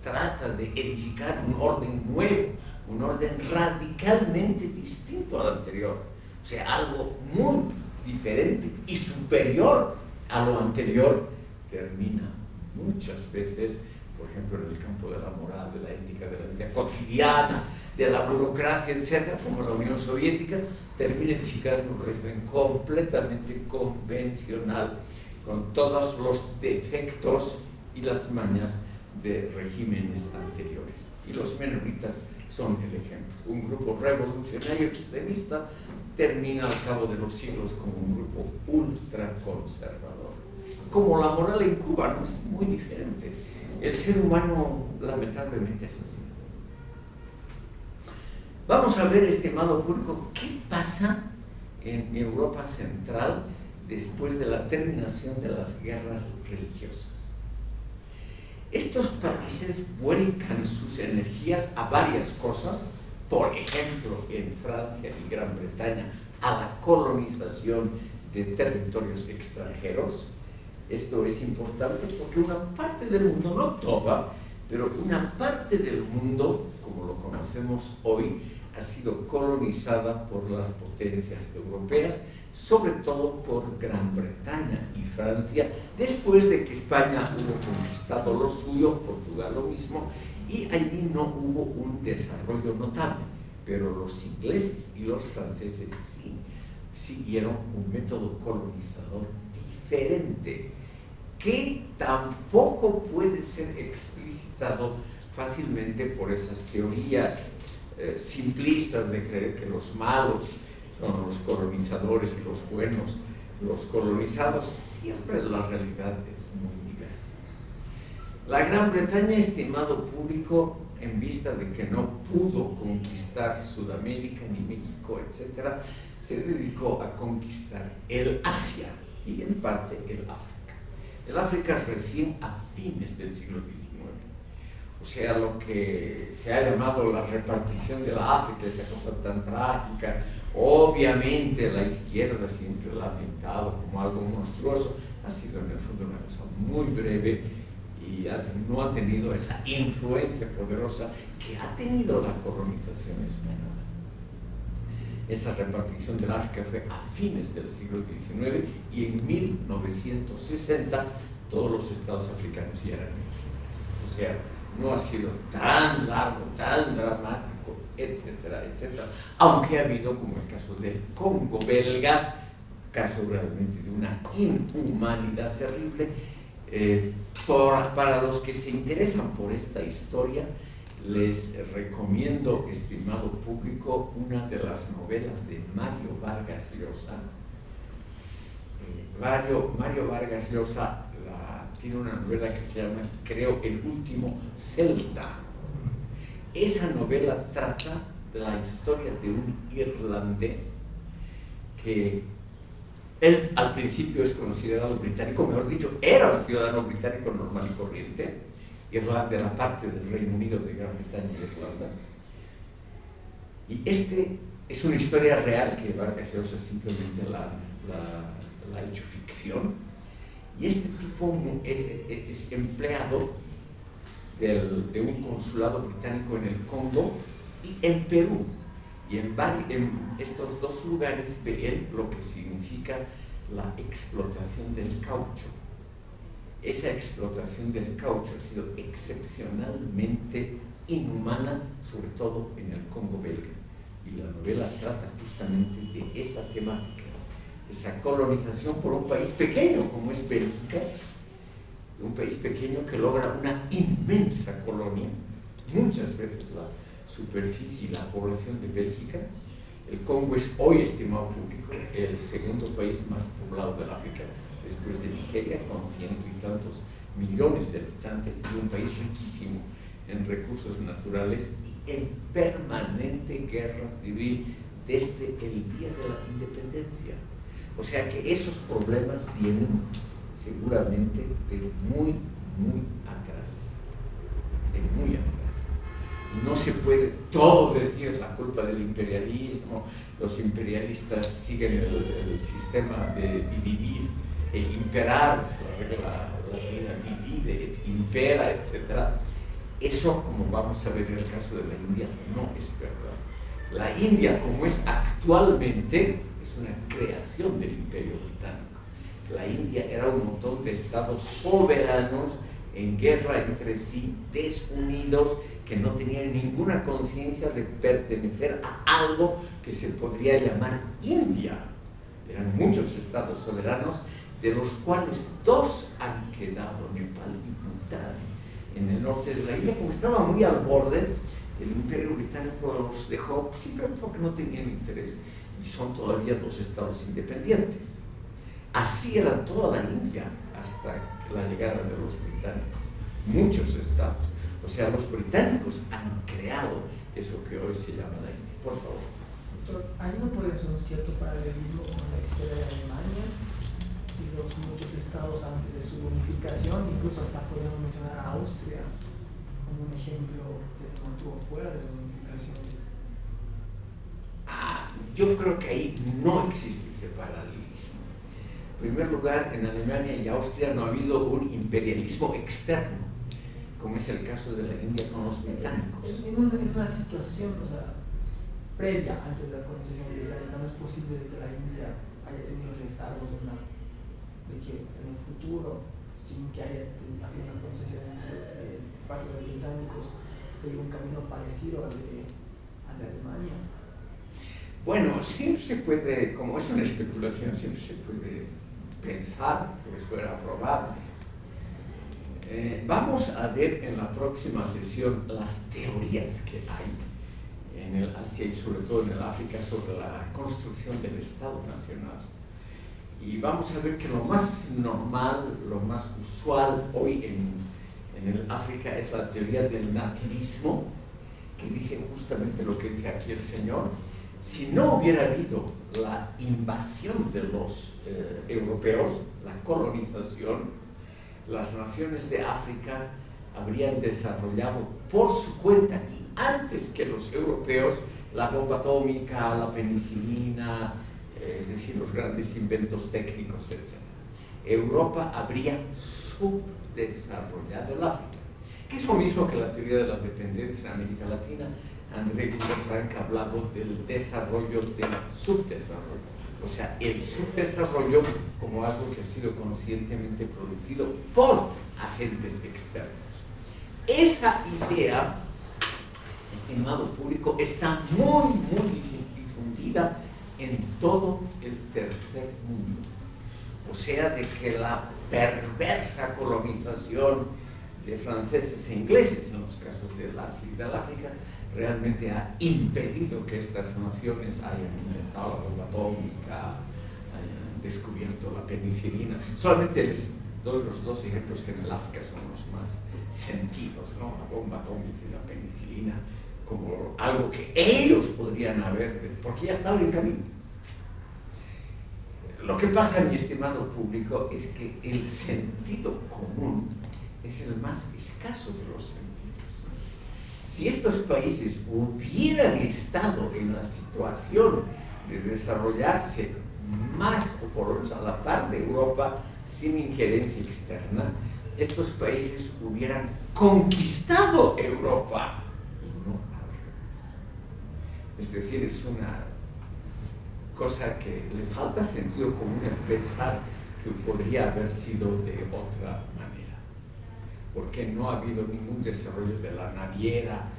trata de edificar un orden nuevo, un orden radicalmente distinto al anterior, o sea, algo muy diferente y superior a lo anterior, termina muchas veces, por ejemplo, en el campo de la moral, de la ética, de la vida cotidiana, de la burocracia, etcétera, como la Unión Soviética, termina edificando un régimen completamente convencional, con todos los defectos y las mañas de regímenes anteriores. Y los menonitas son el ejemplo. Un grupo revolucionario extremista termina al cabo de los siglos como un grupo ultraconservador. Como la moral en Cuba no es muy diferente. El ser humano lamentablemente es así. Vamos a ver, estimado público, qué pasa en Europa Central después de la terminación de las guerras religiosas. Estos países vuelcan sus energías a varias cosas, por ejemplo, en Francia y Gran Bretaña, a la colonización de territorios extranjeros. Esto es importante porque una parte del mundo, no toda, pero una parte del mundo, como lo conocemos hoy, ha sido colonizada por las potencias europeas, sobre todo por Gran Bretaña y Francia, después de que España hubo conquistado lo suyo, Portugal lo mismo, y allí no hubo un desarrollo notable, pero los ingleses y los franceses sí siguieron un método colonizador diferente, que tampoco puede ser explicitado fácilmente por esas teorías simplistas de creer que los malos son los colonizadores y los buenos los colonizados. Siempre la realidad es muy diversa. La Gran Bretaña, estimado público, en vista de que no pudo conquistar Sudamérica ni México, etc., se dedicó a conquistar el Asia y en parte el África. El África recién a fines del siglo XIX. O sea, lo que se ha llamado la repartición de la África, esa cosa tan trágica, obviamente la izquierda siempre la ha pintado como algo monstruoso, ha sido en el fondo una cosa muy breve y no ha tenido esa influencia poderosa que ha tenido la colonización española. Esa repartición del África fue a fines del siglo XIX y en 1960 todos los estados africanos ya eran libres. O sea, no ha sido tan largo, tan dramático, etcétera, etcétera. Aunque ha habido, como el caso del Congo belga, caso realmente de una inhumanidad terrible. Para los que se interesan por esta historia, les recomiendo, estimado público, una de las novelas de Mario Vargas Llosa. Mario Vargas Llosa tiene una novela que se llama, creo, El último Celta. Esa novela trata de la historia de un irlandés que él al principio es considerado británico, mejor dicho, era un ciudadano británico normal y corriente. Irlanda era parte del Reino Unido de Gran Bretaña y Irlanda. Y es una historia real que Vargas Llosa simplemente la ha hecho ficción. Y este tipo es empleado de un consulado británico en el Congo y en Perú. Y en estos dos lugares ve él lo que significa la explotación del caucho. Esa explotación del caucho ha sido excepcionalmente inhumana, sobre todo en el Congo belga. Y la novela trata justamente de esa temática, esa colonización por un país pequeño como es Bélgica, un país pequeño que logra una inmensa colonia, muchas veces la superficie y la población de Bélgica. El Congo es hoy, estimado público, el segundo país más poblado del África, después de Nigeria, con 100 y tantos millones de habitantes, y un país riquísimo en recursos naturales y en permanente guerra civil desde el día de la independencia. O sea que esos problemas vienen seguramente de muy, muy atrás, no se puede todo decir es la culpa del imperialismo, los imperialistas siguen el sistema de dividir e imperar, es la regla latina, divide et impera, etc. Eso, como vamos a ver en el caso de la India, no es verdad. La India, como es actualmente, es una creación del Imperio Británico. La India era un montón de estados soberanos en guerra entre sí, desunidos, que no tenían ninguna conciencia de pertenecer a algo que se podría llamar India. Eran muchos estados soberanos, de los cuales dos han quedado, Nepal y Bután, en el norte de la India. Como estaba muy al borde, el Imperio Británico los dejó simplemente porque no tenían interés, y son todavía dos estados independientes. Así era toda la India hasta la llegada de los británicos. Muchos estados. O sea, los británicos han creado eso que hoy se llama la India. Por favor. Doctor, ¿ahí no puede ser un cierto paralelismo con la historia de Alemania y los muchos estados antes de su unificación? Incluso hasta podemos mencionar a Austria como un ejemplo que no estuvo fuera de la unificación. Yo creo que ahí no existe ese paralelismo. En primer lugar, en Alemania y Austria no ha habido un imperialismo externo, como es el caso de la India con los británicos. En una situación, o sea, previa, antes de la colonización británica, no es posible que la India haya tenido rezagos de que en el futuro, sin que haya habido una concesión de parte de los británicos, sería un camino parecido al de Alemania. Bueno, siempre se puede, como es una especulación, siempre se puede pensar que eso era probable. Vamos a ver en la próxima sesión las teorías que hay en el Asia y sobre todo en el África sobre la construcción del Estado Nacional. Y vamos a ver que lo más normal, lo más usual hoy en el África es la teoría del nativismo, que dice justamente lo que dice aquí el señor. Si no hubiera habido la invasión de los europeos, la colonización, las naciones de África habrían desarrollado por su cuenta y antes que los europeos la bomba atómica, la penicilina, es decir, los grandes inventos técnicos, etc. Europa habría subdesarrollado el África, que es lo mismo que la teoría de la dependencia en América Latina. André Villafranca ha hablado del desarrollo del subdesarrollo. O sea, el subdesarrollo como algo que ha sido conscientemente producido por agentes externos. Esa idea, estimado público, está muy difundida en todo el tercer mundo. O sea, de que la perversa colonización de franceses e ingleses, en los casos del Asia y del África, realmente ha impedido que estas naciones hayan inventado la bomba atómica, hayan descubierto la penicilina. Solamente les doy los dos ejemplos que en el África son los más sentidos, ¿no? La bomba atómica y la penicilina, como algo que ellos podrían haber, porque ya estaban en camino. Lo que pasa, mi estimado público, es que el sentido común es el más escaso de los sentidos. Si estos países hubieran estado en la situación de desarrollarse más o por menos a la par de Europa sin injerencia externa, estos países hubieran conquistado Europa y no al revés. Es decir, es una cosa que le falta sentido común en pensar que podría haber sido de otra manera, porque no ha habido ningún desarrollo de la naviera,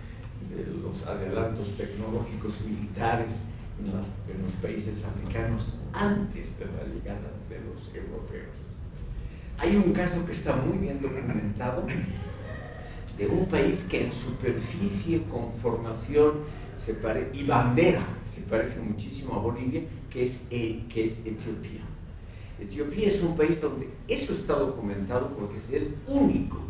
de los adelantos tecnológicos militares en los países africanos antes de la llegada de los europeos. Hay un caso que está muy bien documentado de un país que en superficie, conformación y bandera se parece muchísimo a Bolivia, que es Etiopía. Etiopía es un país donde eso está documentado porque es el único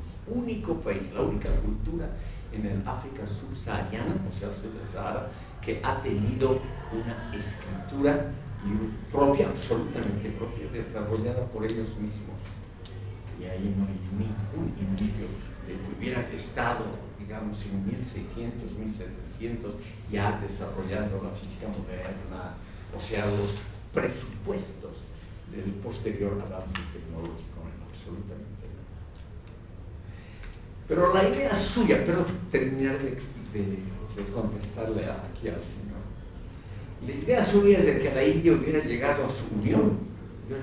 país, la única cultura en el África subsahariana, o sea, el sur del Sahara, que ha tenido una escritura propia, absolutamente propia, desarrollada por ellos mismos. y ahí no hay ningún indicio de que hubieran estado, digamos, en 1600, 1700, ya desarrollando la física moderna, o sea, los presupuestos del posterior avance tecnológico en absolutamente nada. Pero la idea suya, pero terminar de contestarle aquí al señor. La idea suya es de que la India hubiera llegado a su unión. Yo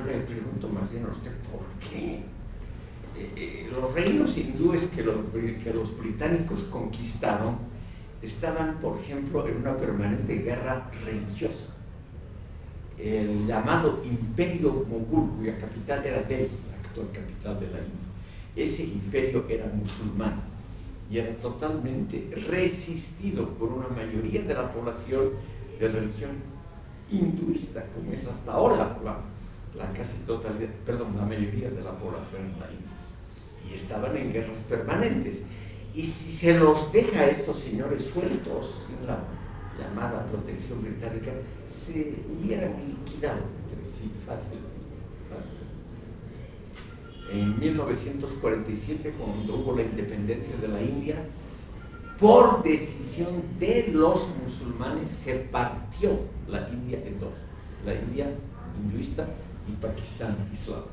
le pregunto más bien a usted, ¿por qué? Los reinos hindúes que los británicos conquistaron estaban, por ejemplo, en una permanente guerra religiosa. El llamado Imperio Mogul, cuya capital era Delhi, la actual capital de la India, ese imperio era musulmán y era totalmente resistido por una mayoría de la población de religión hinduista, como es hasta ahora la casi totalidad, perdón, la mayoría de la población en la India. Y estaban en guerras permanentes. Y si se los deja a estos señores sueltos, sin la llamada protección británica, se hubieran liquidado entre sí fácilmente. En 1947, cuando hubo la independencia de la India, por decisión de los musulmanes se partió la India en dos: la India hinduista y Pakistán islámico.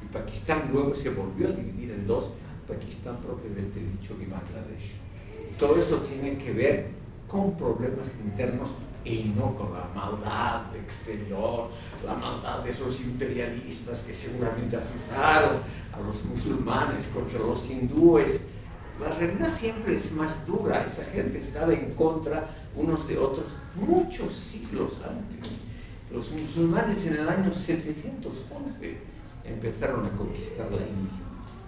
Y Pakistán luego se volvió a dividir en dos: Pakistán propiamente dicho y Bangladesh. Todo eso tiene que ver con problemas internos y no con la maldad exterior, la maldad de esos imperialistas que seguramente asustaron a los musulmanes contra los hindúes. La realidad siempre es más dura. Esa gente estaba en contra unos de otros muchos siglos antes. Los musulmanes en el año 711 empezaron a conquistar la India.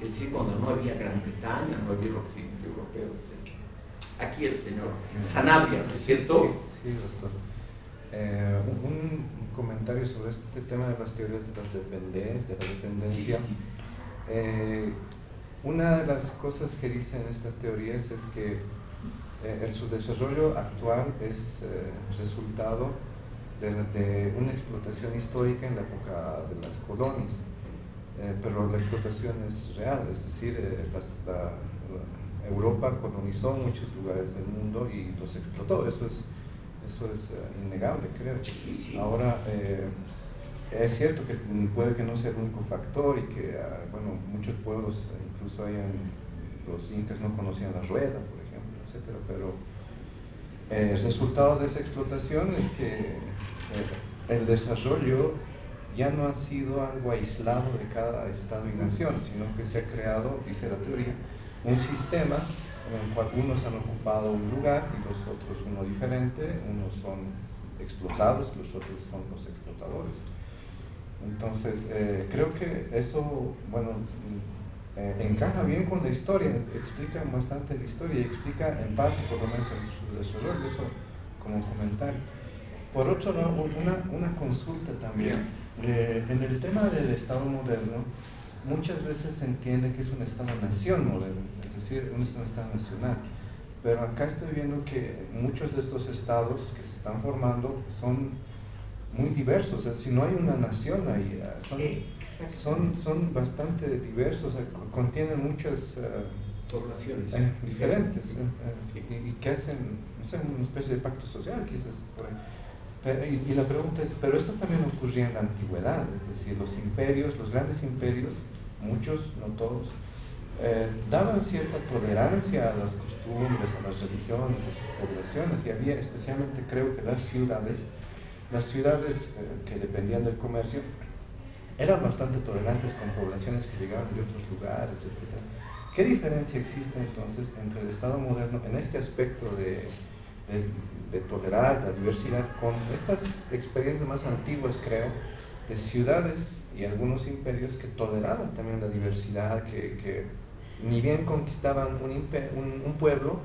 Es decir, cuando no había Gran Bretaña, no había el occidente europeo, etc. Aquí el señor Sanabria, ¿no es cierto? Sí, doctor. Un comentario sobre este tema de las teorías de la dependencia. Sí. Una de las cosas que dicen estas teorías es que su desarrollo actual es resultado de una explotación histórica en la época de las colonias, pero la explotación es real, es decir, Europa colonizó muchos lugares del mundo y los explotó. Eso es innegable, creo. Sí. Ahora, es cierto que puede que no sea el único factor y que, muchos pueblos, incluso los incas no conocían la rueda, por ejemplo, etcétera, pero el resultado de esa explotación es que el desarrollo ya no ha sido algo aislado de cada estado y nación, sino que se ha creado, dice la teoría, un sistema en el cual unos han ocupado un lugar y los otros uno diferente, unos son explotados, los otros son los explotadores. Entonces, creo que eso, encaja bien con la historia, explica bastante la historia y explica en parte por lo menos su desarrollo, eso como comentario. Por otro lado, una consulta también. En el tema del Estado moderno, muchas veces se entiende que es un Estado-nación moderno, es decir, un Estado nacional. Pero acá estoy viendo que muchos de estos estados que se están formando son muy diversos, es decir, no hay una nación ahí, son bastante diversos, contienen muchas poblaciones diferentes Sí. y que hacen, no sé, una especie de pacto social quizás por ahí. Y la pregunta es, pero esto también ocurría en la antigüedad, es decir, los imperios, los grandes imperios, muchos, no todos, daban cierta tolerancia a las costumbres, a las religiones, a sus poblaciones, y había especialmente, creo que las ciudades que dependían del comercio eran bastante tolerantes con poblaciones que llegaban de otros lugares, etc. ¿Qué diferencia existe entonces entre el Estado moderno en este aspecto de tolerar la diversidad con estas experiencias más antiguas, creo, de ciudades y algunos imperios que toleraban también la diversidad, que ni bien conquistaban un pueblo,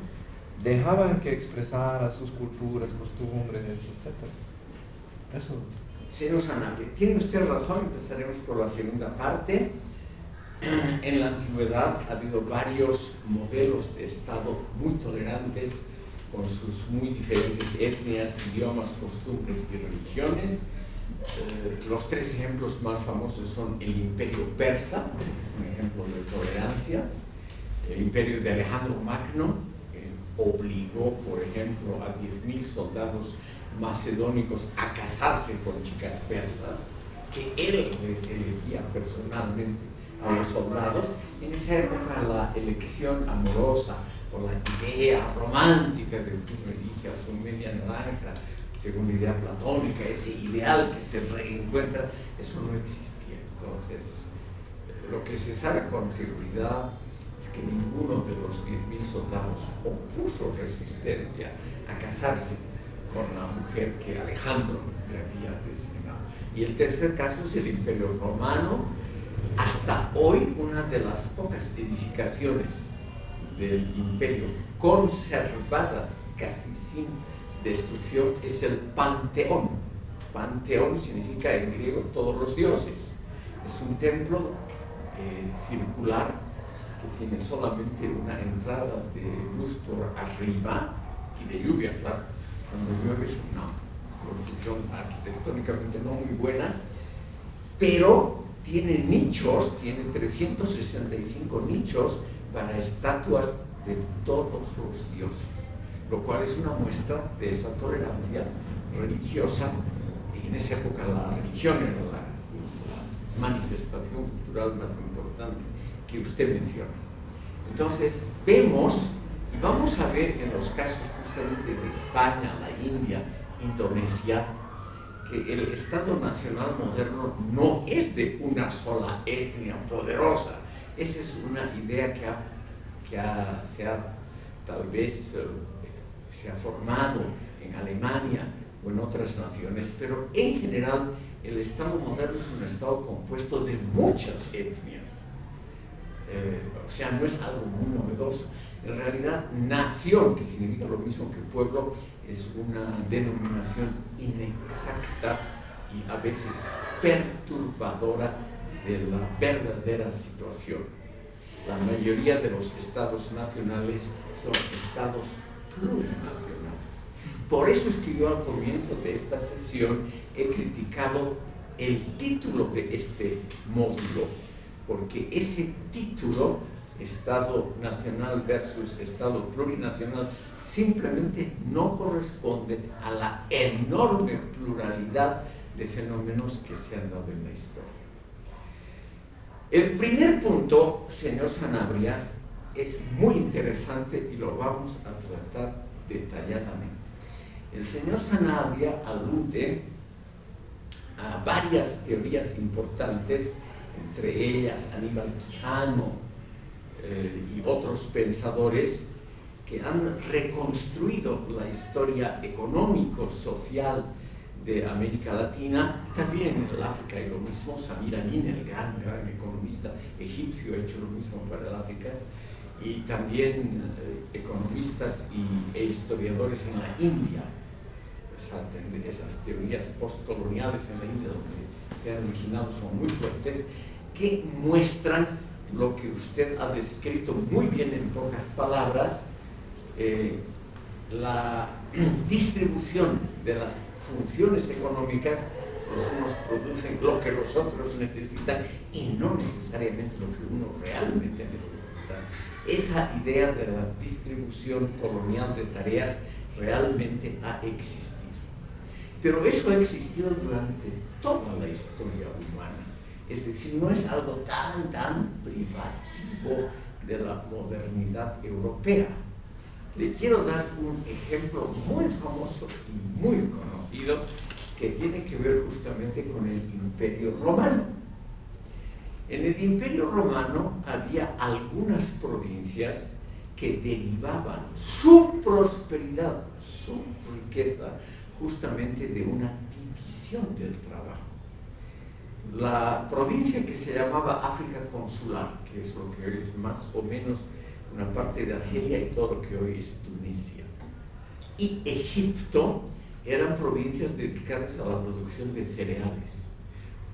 dejaban que expresara sus culturas, costumbres, etc. Eso. Señor Sanabria, tiene usted razón, empezaremos por la segunda parte. En la antigüedad ha habido varios modelos de Estado muy tolerantes, con sus muy diferentes etnias, idiomas, costumbres y religiones. Los tres ejemplos más famosos son el Imperio Persa, un ejemplo de tolerancia, el Imperio de Alejandro Magno, que obligó, por ejemplo, a 10.000 soldados macedónicos a casarse con chicas persas, que él les elegía personalmente a los soldados. En esa época la elección amorosa o la idea romántica de tú me eliges a su media naranja, según la idea platónica, ese ideal que se reencuentra, eso no existía. Entonces, lo que se sabe con seguridad es que ninguno de los 10.000 soldados opuso resistencia a casarse con la mujer que Alejandro le había designado. Y el tercer caso es el Imperio Romano. Hasta hoy, una de las pocas edificaciones del imperio conservadas casi sin destrucción es el Panteón. Panteón significa en griego todos los dioses. Es un templo circular que tiene solamente una entrada de luz por arriba y de lluvia, claro. Cuando llueve es una construcción arquitectónicamente no muy buena, pero tiene nichos, tiene 365 nichos para estatuas de todos los dioses, lo cual es una muestra de esa tolerancia religiosa. En esa época la religión era la manifestación cultural más importante que usted menciona. Entonces vemos, y vamos a ver en los casos justamente de España, la India, Indonesia, que el Estado Nacional moderno no es de una sola etnia poderosa. Esa es una idea tal vez se ha formado en Alemania o en otras naciones, pero en general el Estado moderno es un Estado compuesto de muchas etnias. O sea, no es algo muy novedoso. En realidad, nación, que significa lo mismo que pueblo, es una denominación inexacta y a veces perturbadora de la verdadera situación. La mayoría de los estados nacionales son estados plurinacionales. Por eso es que yo al comienzo de esta sesión he criticado el título de este módulo, porque ese título, Estado nacional versus Estado plurinacional, simplemente no corresponde a la enorme pluralidad de fenómenos que se han dado en la historia. El primer punto, señor Sanabria, es muy interesante y lo vamos a tratar detalladamente. El señor Sanabria alude a varias teorías importantes, entre ellas Aníbal Quijano y otros pensadores que han reconstruido la historia económico-social de América Latina, también en el África, y lo mismo Samir Amin, el gran economista egipcio, ha hecho lo mismo para el África, y también economistas e historiadores en la India. Esas teorías postcoloniales en la India donde se han originado son muy fuertes, que muestran lo que usted ha descrito muy bien en pocas palabras, la distribución de las funciones económicas. Los unos producen lo que los otros necesitan y no necesariamente lo que uno realmente necesita. Esa idea de la distribución colonial de tareas realmente ha existido. Pero eso ha existido durante toda la historia humana. Es decir, no es algo tan privativo de la modernidad europea. Le quiero dar un ejemplo muy famoso y muy conocido que tiene que ver justamente con el Imperio Romano. En el Imperio Romano había algunas provincias que derivaban su prosperidad, su riqueza, justamente de una división del trabajo. La provincia que se llamaba África Consular, que es lo que hoy es más o menos una parte de Argelia y todo lo que hoy es Tunisia, y Egipto, eran provincias dedicadas a la producción de cereales,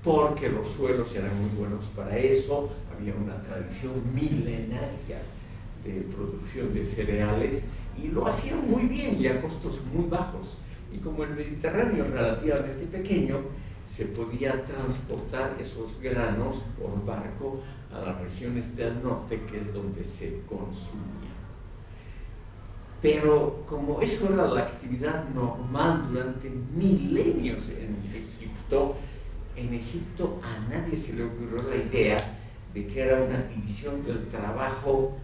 porque los suelos eran muy buenos para eso, había una tradición milenaria de producción de cereales y lo hacían muy bien y a costos muy bajos. Y como el Mediterráneo es relativamente pequeño, se podía transportar esos granos por barco a las regiones del norte, que es donde se consumía. Pero como eso era la actividad normal durante milenios en Egipto a nadie se le ocurrió la idea de que era una división del trabajo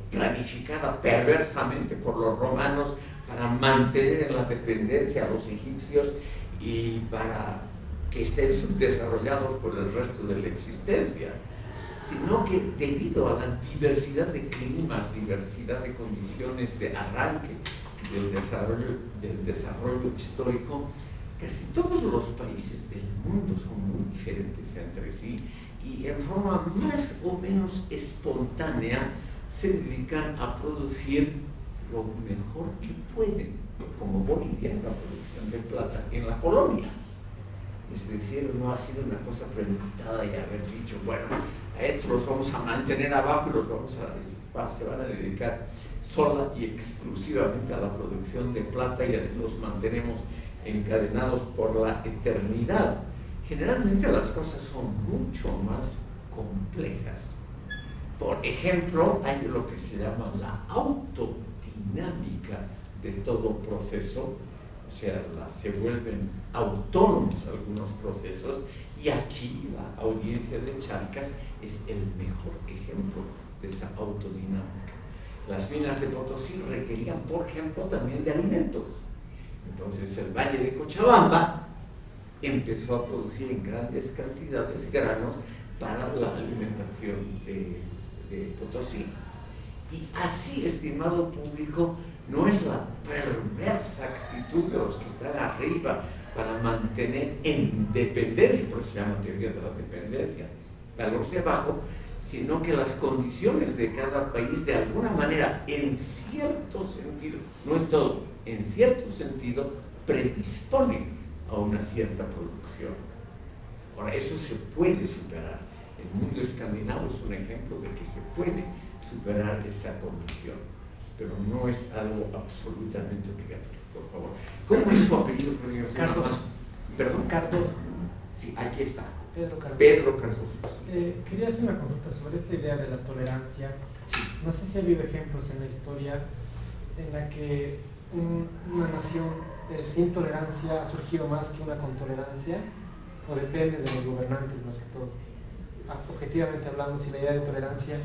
planificada perversamente por los romanos para mantener en la dependencia a los egipcios y para que estén subdesarrollados por el resto de la existencia, sino que debido a la diversidad de climas, diversidad de condiciones de arranque del desarrollo histórico, casi todos los países del mundo son muy diferentes entre sí y en forma más o menos espontánea se dedican a producir lo mejor que pueden, como Bolivia en la producción de plata en la colonia. Es decir, no ha sido una cosa premeditada y haber dicho, bueno, a estos los vamos a mantener abajo y se van a dedicar sola y exclusivamente a la producción de plata y así los mantenemos encadenados por la eternidad. Generalmente las cosas son mucho más complejas. Por ejemplo, hay lo que se llama la autodinámica de todo proceso, o sea, se vuelven autónomos algunos procesos, y aquí la audiencia de Charcas es el mejor ejemplo de esa autodinámica. Las minas de Potosí requerían, por ejemplo, también de alimentos. Entonces el Valle de Cochabamba empezó a producir en grandes cantidades granos para la alimentación de Potosí. Y así, estimado público, no es la perversa actitud de los que están arriba para mantener en dependencia, por eso se llama teoría de la dependencia, a los de abajo, sino que las condiciones de cada país de alguna manera, en cierto sentido, no en todo, en cierto sentido, predisponen a una cierta producción. Ahora, eso se puede superar. El mundo escandinavo es un ejemplo de que se puede superar esa condición, pero no es algo absolutamente obligatorio, por favor. ¿Cómo es su apellido? Cardoso. ¿Perdón? Cardoso. Sí, aquí está. Pedro Cardoso. Pedro Cardoso. Quería hacer una consulta sobre esta idea de la tolerancia. Sí. No sé si ha habido ejemplos en la historia en la que una nación sin tolerancia ha surgido más que una con tolerancia, o depende de los gobernantes más que todo. Objetivamente hablando, si la idea de tolerancia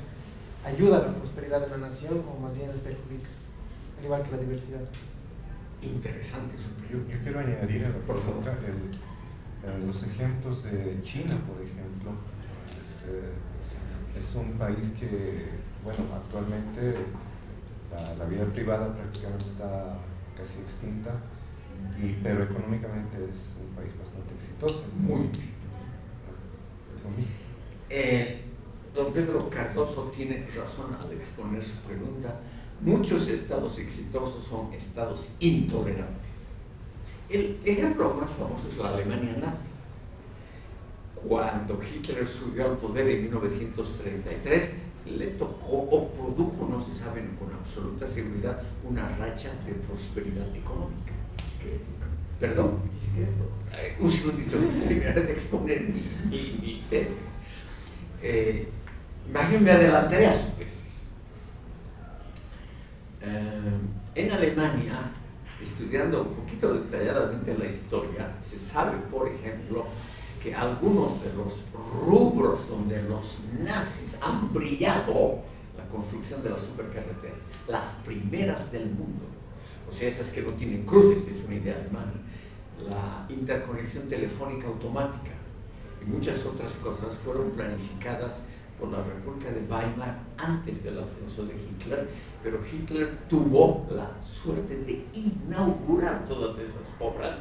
ayuda a la prosperidad de la nación o más bien la perjudica, al igual que la diversidad. Interesante. Yo quiero añadir a la Por favor. pregunta los ejemplos de China, por ejemplo. Es un país que, bueno, actualmente la vida privada prácticamente está casi extinta, pero económicamente es un país bastante exitoso. Muy exitoso. Don Pedro Cardoso tiene razón al exponer su pregunta. Muchos estados exitosos son estados intolerantes. El ejemplo más famoso es la Alemania nazi. Cuando Hitler subió al poder en 1933, le tocó o produjo, no se sabe con absoluta seguridad, una racha de prosperidad económica. Perdón, un segundito, terminaré de exponer mi tesis. Me adelantaré a su tesis. En Alemania, estudiando un poquito detalladamente la historia, se sabe, por ejemplo, que algunos de los rubros donde los nazis han brillado, la construcción de las supercarreteras, las primeras del mundo, o sea, esas que no tienen cruces, es una idea alemana, la interconexión telefónica automática y muchas otras cosas fueron planificadas por la República de Weimar antes del ascenso de Hitler, pero Hitler tuvo la suerte de inaugurar todas esas obras,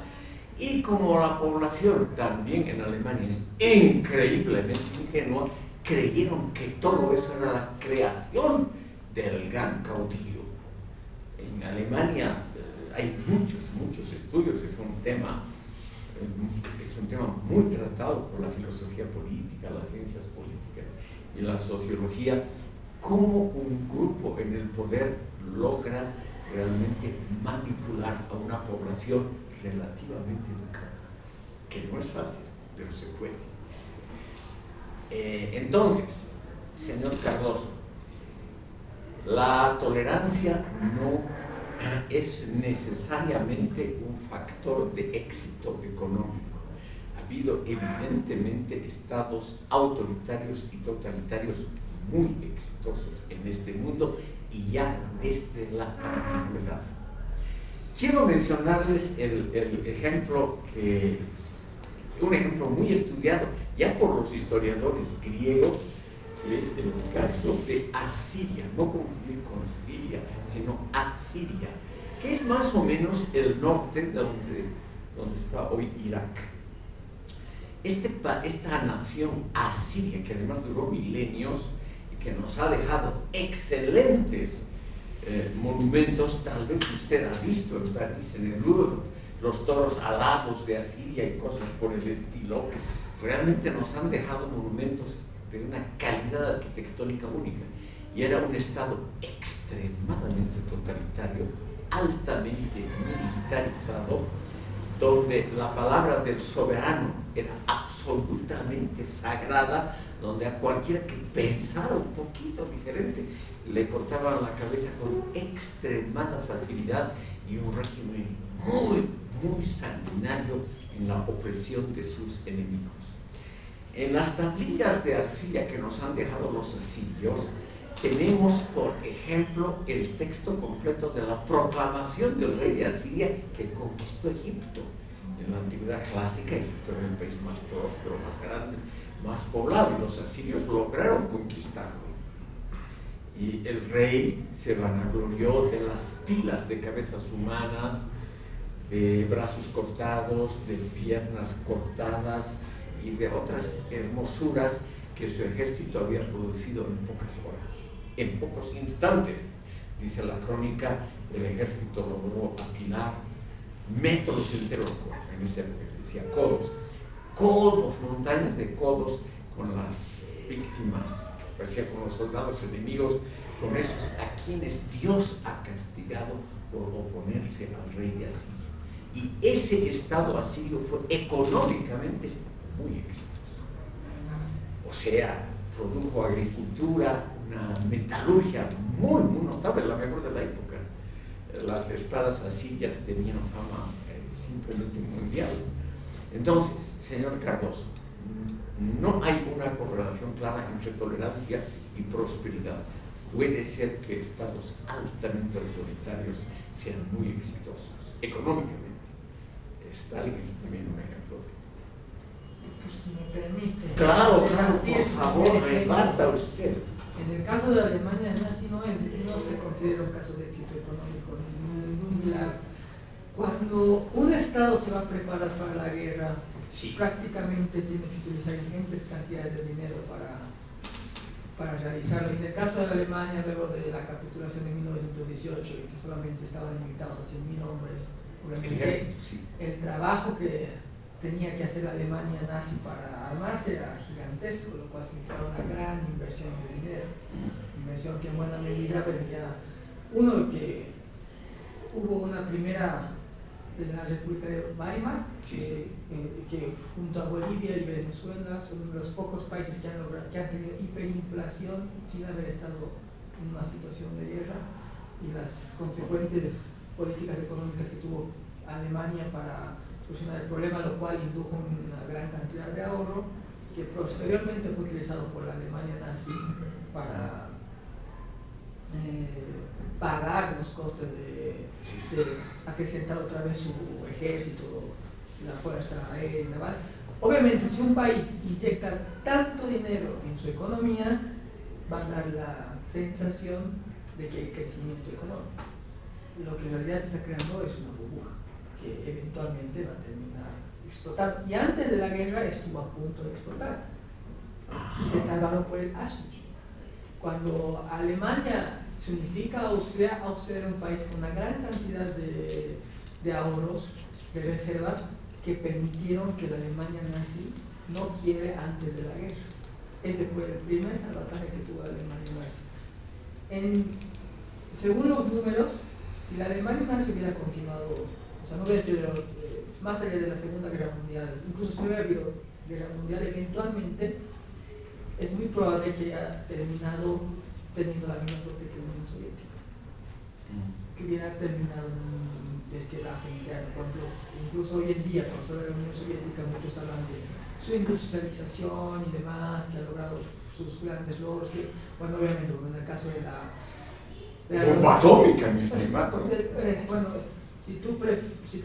y como la población también en Alemania es increíblemente ingenua, creyeron que todo eso era la creación del gran caudillo. En Alemania hay muchos estudios, es un tema muy tratado por la filosofía política, las ciencias políticas y la sociología, cómo un grupo en el poder logra realmente manipular a una población relativamente educada. que no es fácil, pero se puede. Entonces, señor Cardoso, la tolerancia no es necesariamente un factor de éxito económico. Ha habido evidentemente estados autoritarios y totalitarios muy exitosos en este mundo y ya desde la antigüedad. Quiero mencionarles el ejemplo que es un ejemplo muy estudiado ya por los historiadores griegos, que es el caso de Asiria, no confundir con Siria, sino Asiria, que es más o menos el norte de donde está hoy Irak. Esta nación asiria, que además duró milenios y que nos ha dejado excelentes monumentos, tal vez usted ha visto en París, en el Louvre, los toros alados de Asiria y cosas por el estilo, realmente nos han dejado monumentos de una calidad arquitectónica única. Y era un estado extremadamente totalitario, altamente militarizado, donde la palabra del soberano era absolutamente sagrada, donde a cualquiera que pensara un poquito diferente le cortaban la cabeza con extremada facilidad, y un régimen muy sanguinario en la opresión de sus enemigos. En las tablillas de arcilla que nos han dejado los asirios, tenemos, por ejemplo, el texto completo de la proclamación del rey de Asiria que conquistó Egipto. En la antigüedad clásica, Egipto era el país más próspero, más grande, más poblado, y los asirios lograron conquistarlo. Y el rey se vanaglorió de las pilas de cabezas humanas, de brazos cortados, de piernas cortadas y de otras hermosuras que su ejército había producido en pocas horas, en pocos instantes. Dice la crónica, el ejército logró apilar metros enteros, en ese decía codos, montañas de codos con las víctimas, parecía con los soldados enemigos, con esos a quienes Dios ha castigado por oponerse al rey de Asiria. Y ese estado asirio fue económicamente muy exitoso. O sea, produjo agricultura, una metalurgia muy notable, la mejor de la época. Las espadas asirias tenían fama simplemente mundial. Entonces, señor Cardoso, no hay una correlación clara entre tolerancia y prosperidad. Puede ser que estados altamente autoritarios sean muy exitosos económicamente. Stalin es también un ejemplo de... Pues si me permite. Claro, por favor, rebata usted. En el caso de Alemania nazi no se considera un caso de éxito económico, ningún milagro. Cuando un Estado se va a preparar para la guerra, Sí. prácticamente tiene que utilizar ingentes cantidades de dinero para realizarlo. Y en el caso de Alemania, luego de la capitulación de 1918, y que solamente estaban limitados a 100.000 hombres, obviamente el trabajo que tenía que hacer Alemania nazi para armarse era gigantesco, lo cual significaba una gran inversión de dinero, inversión que en buena medida venía, uno, que hubo una primera de la República de Weimar, que junto a Bolivia y Venezuela son uno de los pocos países que han tenido hiperinflación sin haber estado en una situación de guerra, y las consecuentes políticas económicas que tuvo Alemania para solucionar el problema, lo cual indujo una gran cantidad de ahorro que posteriormente fue utilizado por la Alemania nazi para pagar los costes de acrecentar otra vez su ejército, la fuerza aérea y naval. Obviamente, si un país inyecta tanto dinero en su economía, va a dar la sensación de que hay crecimiento económico. Lo que en realidad se está creando es una burbuja que eventualmente va a terminar explotando. Y antes de la guerra estuvo a punto de explotar y se salvaron por el Auschwitz. Cuando Alemania se unifica a Austria era un país con una gran cantidad de ahorros, de reservas, que permitieron que la Alemania nazi no quiebre antes de la guerra. Ese fue el primer salvataje que tuvo la Alemania nazi. Según los números, si la Alemania nazi hubiera continuado, o sea, no hubiera sido más allá de la Segunda Guerra Mundial, incluso si hubiera habido Guerra Mundial, eventualmente es muy probable que haya terminado teniendo la misma suerte que la Unión Soviética, que hubiera terminado en un desquelaje interno. Por ejemplo, incluso hoy en día, cuando se habla de la Unión Soviética, muchos hablan de su industrialización y demás, que ha logrado sus grandes logros, que, bueno, obviamente, como en el caso de la bomba atómica, mi estimado. Bueno, si tú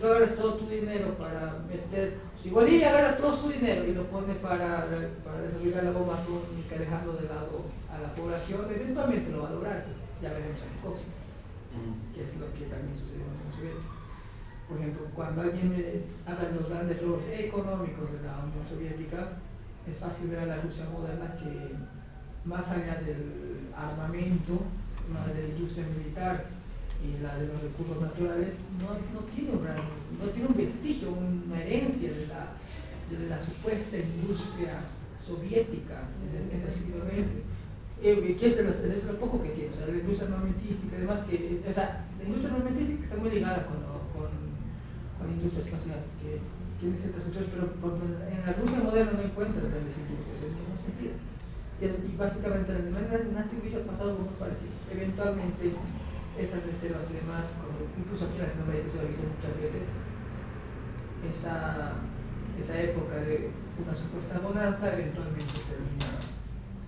agarras todo tu dinero para meter, si Bolivia agarra todo su dinero y lo pone para desarrollar la bomba atómica, dejando de lado a la población, eventualmente lo va a lograr. Ya veremos a qué costo, que es lo que también sucedió en la Unión Soviética. Por ejemplo, cuando alguien habla de los grandes logros económicos de la Unión Soviética, es fácil ver a la Rusia moderna que, más allá del armamento, de la industria militar y la de los recursos naturales, no tiene un vestigio, una herencia de la supuesta industria soviética en el siglo XX. Que es de lo poco que tiene, o sea, la industria armamentística, además que, o sea, la industria armamentística está muy ligada con la industria espacial, que tiene ciertas cuestiones, pero en la Rusia moderna no encuentra grandes industrias en ningún sentido. Y básicamente la Alemania nazi hubiese pasado algo muy parecido. Eventualmente esas reservas y demás, incluso aquí en Latinoamérica se lo ha visto muchas veces, esa época de una supuesta bonanza eventualmente termina.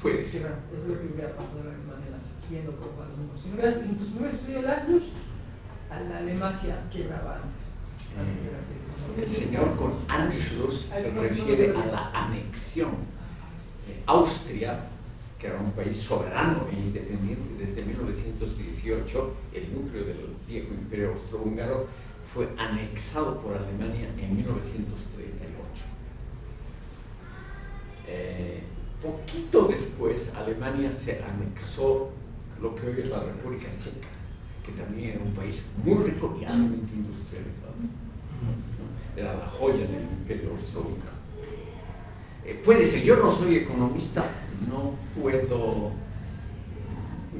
Pues Sí, bueno, eso es lo que hubiera pasado en la Alemania nazi, viendo cómo van los números. Si no hubiera sucedido el Anschluss, a la Alemania quebraba antes. el señor con Anschluss se refiere a la anexión. Austria, que era un país soberano e independiente desde 1918, el núcleo del viejo imperio austrohúngaro, fue anexado por Alemania en 1938. Poquito después, Alemania se anexó lo que hoy es la República Checa, que también era un país muy rico y altamente industrializado. Era la joya del imperio austrohúngaro. Puede ser, yo no soy economista, no puedo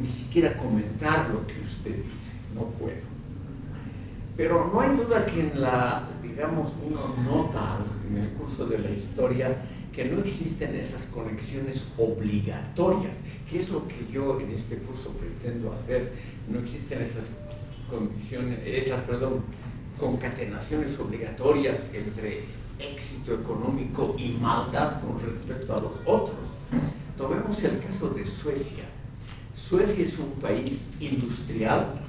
ni siquiera comentar lo que usted dice, no puedo. Pero no hay duda que uno nota en el curso de la historia que no existen esas conexiones obligatorias, que es lo que yo en este curso pretendo hacer. No existen esas concatenaciones obligatorias entre éxito económico y maldad con respecto a los otros. Tomemos el caso de Suecia. Suecia es un país industrial.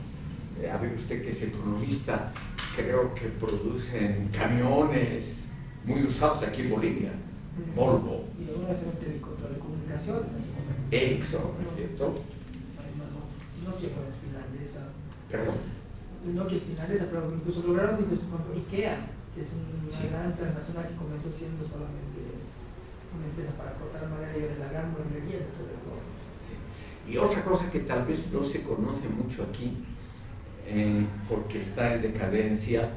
A ver, usted que es economista, creo que producen camiones muy usados aquí en Bolivia. Volvo. Y luego hacer un telecomunicaciones en su momento. Ericsson, ¿no es cierto? Nokia fue finlandesa. Perdón. Nokia finlandesa, pero incluso lograron IKEA, que es una gran transnacional que comenzó siendo solamente una empresa para cortar madera y de la gran mueblería de todo el mundo. Sí. Y otra cosa que tal vez no se conoce mucho aquí, porque está en decadencia,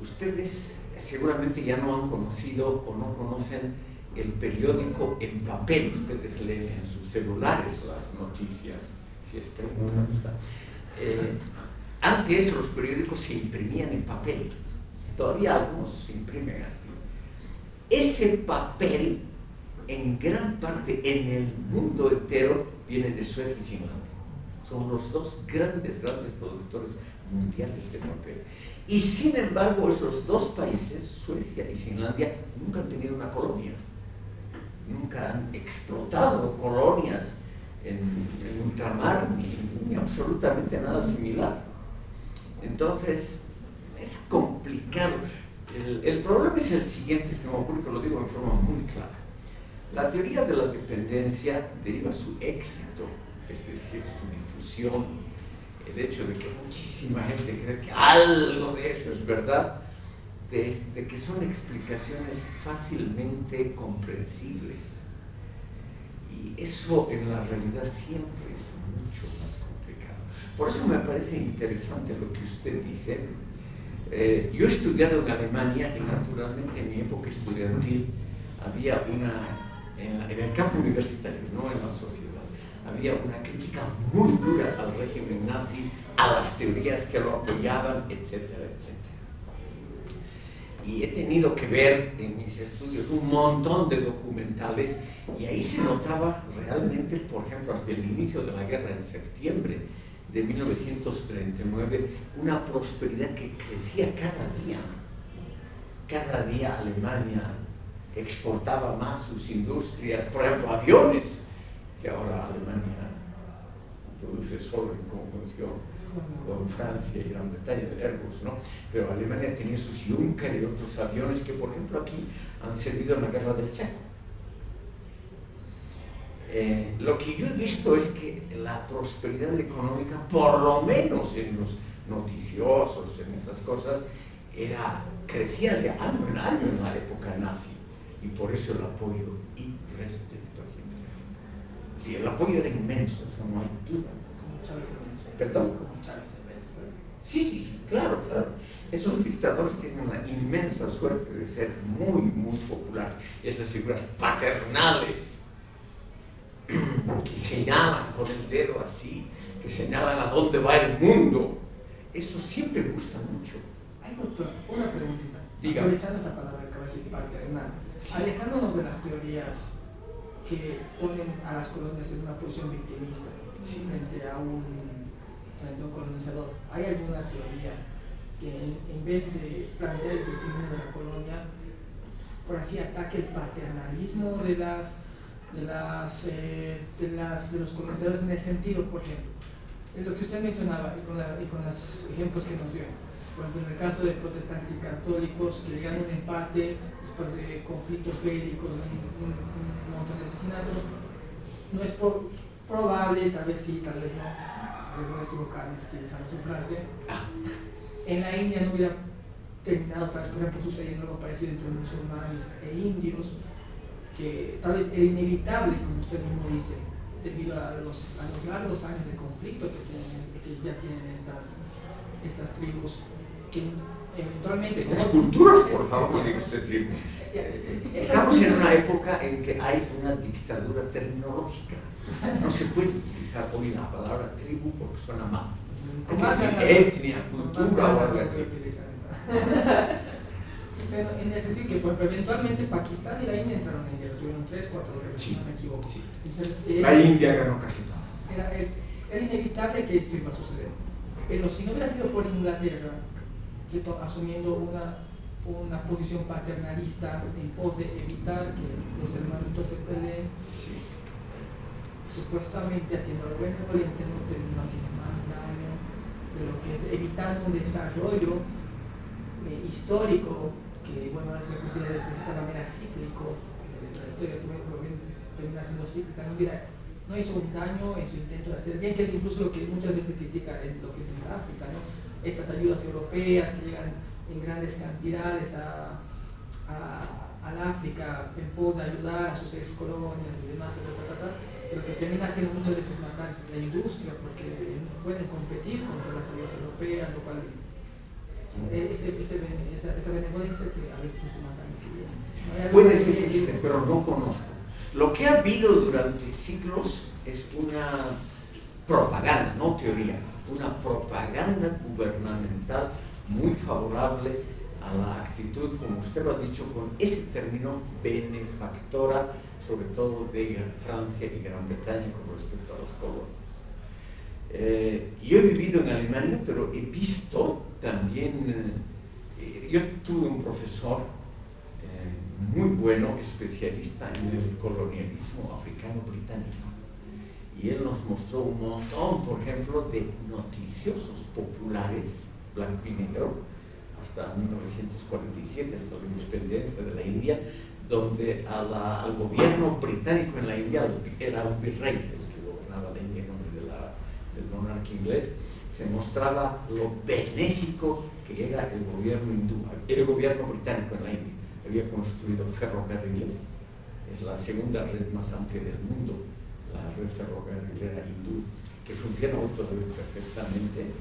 ustedes seguramente ya no han conocido o no conocen el periódico en papel. Ustedes leen en sus celulares las noticias, si es que no gusta. Antes los periódicos se imprimían en papel, todavía algunos se imprimen así. Ese papel, en gran parte en el mundo entero, viene de Suecia y Finlandia. Son los dos grandes productores mundiales de papel. Y sin embargo, esos dos países, Suecia y Finlandia, nunca han tenido una colonia. Nunca han explotado colonias en ultramar, ni absolutamente nada similar. Entonces, es complicado. El problema es el siguiente, estimado público, lo digo en forma muy clara. La teoría de la dependencia deriva su éxito, es decir, su difusión, el hecho de que muchísima gente cree que algo de eso es verdad, de que son explicaciones fácilmente comprensibles. Y eso en la realidad siempre es mucho más complicado. Por eso me parece interesante lo que usted dice. Yo he estudiado en Alemania y naturalmente en mi época estudiantil había en el campo universitario, no en la sociedad, había una crítica muy dura al régimen nazi, a las teorías que lo apoyaban, etcétera, etcétera. Y he tenido que ver en mis estudios un montón de documentales y ahí se notaba realmente, por ejemplo, hasta el inicio de la guerra en septiembre de 1939, una prosperidad que crecía cada día. Cada día Alemania exportaba más sus industrias, por ejemplo, aviones, que ahora Alemania produce solo en conjunción con Francia y Gran Bretaña del Airbus, ¿no? Pero Alemania tenía sus Junker y otros aviones que, por ejemplo, aquí han servido en la guerra del Chaco. Lo que yo he visto es que la prosperidad económica, por lo menos en los noticiosos, en esas cosas, crecía de año en año en la época nazi, y por eso el apoyo irrestricto aquí entre la gente. Sí, el apoyo era inmenso, eso no hay duda. Como Chávez en Venezuela. ¿Perdón? Como Chávez en Venezuela. Sí, claro. Esos dictadores tienen la inmensa suerte de ser muy, muy populares. Esas figuras paternales que señalan con el dedo así, que señalan a dónde va el mundo, eso siempre gusta mucho. Ay, doctor, una preguntita. Dígame. Aprovechando esa palabra que acaba de decir paternal, Sí. alejándonos de las teorías que ponen a las colonias en una posición victimista frente a un colonizador, ¿hay alguna teoría que en vez de plantear el victimismo de la colonia, por así ataque el paternalismo de los colonizadores en el sentido, por ejemplo, en lo que usted mencionaba y con los ejemplos que nos dio? Por ejemplo, en el caso de protestantes y católicos que llegan a un empate después de conflictos bélicos, un montón de asesinatos, no es probable, tal vez sí, tal vez no, voy a equivocarme utilizando su frase, en la India no hubiera terminado, por ejemplo, sucediendo algo parecido entre musulmanes e indios, que tal vez era inevitable, como usted mismo dice, debido a los largos años de conflicto que ya tienen estas tribus, que eventualmente... Estas culturas, por favor, no diga usted tribus. Estamos en una época en que hay una dictadura terminológica. No se puede utilizar hoy la palabra tribu porque suena mal. Etnia, cultura o algo así. Pero en el sentido que, pues, eventualmente Pakistán y la India entraron en guerra, tuvieron 3-4 guerras, si no me equivoco. Sí. Entonces, La India ganó casi todas. era inevitable que esto iba a suceder. Pero si no hubiera sido por Inglaterra, que asumiendo una posición paternalista en pos de evitar que los hermanitos se peleen, Sí. supuestamente haciendo lo benevolente, no terminó haciendo más daño de lo que es, evitando un desarrollo histórico que, bueno, ahora se considera de cierta manera cíclico. La historia termina siendo cíclica, no hizo un daño en su intento de hacer bien, que es incluso lo que muchas veces critica es lo que es en África, ¿no? Esas ayudas europeas que llegan en grandes cantidades al África en pos de ayudar a sus ex colonias y demás, pero que termina haciendo muchas veces matar la industria porque no pueden competir contra las ayudas europeas, lo cual esa benevolencia que a veces es más daño que bien. Puede ser que sí, pero no conozco. Lo que ha habido durante siglos es una propaganda, no teoría, una propaganda gubernamental muy favorable a la actitud, como usted lo ha dicho, con ese término benefactora, sobre todo de Francia y Gran Bretaña con respecto a las colonias. Yo he vivido en Alemania, pero he visto también, yo tuve un profesor muy bueno, especialista en el colonialismo africano británico, y él nos mostró un montón, por ejemplo, de noticiosos populares, blanco y negro, hasta 1947, hasta la independencia de la India, donde al gobierno británico en la India era un virrey el que gobernaba la India en nombre del monarca inglés. Se mostraba lo benéfico que era el gobierno hindú, el gobierno británico en la India. Había construido ferrocarriles, es la segunda red más amplia del mundo, la red ferrocarrilera hindú, que funciona hoy todavía perfectamente.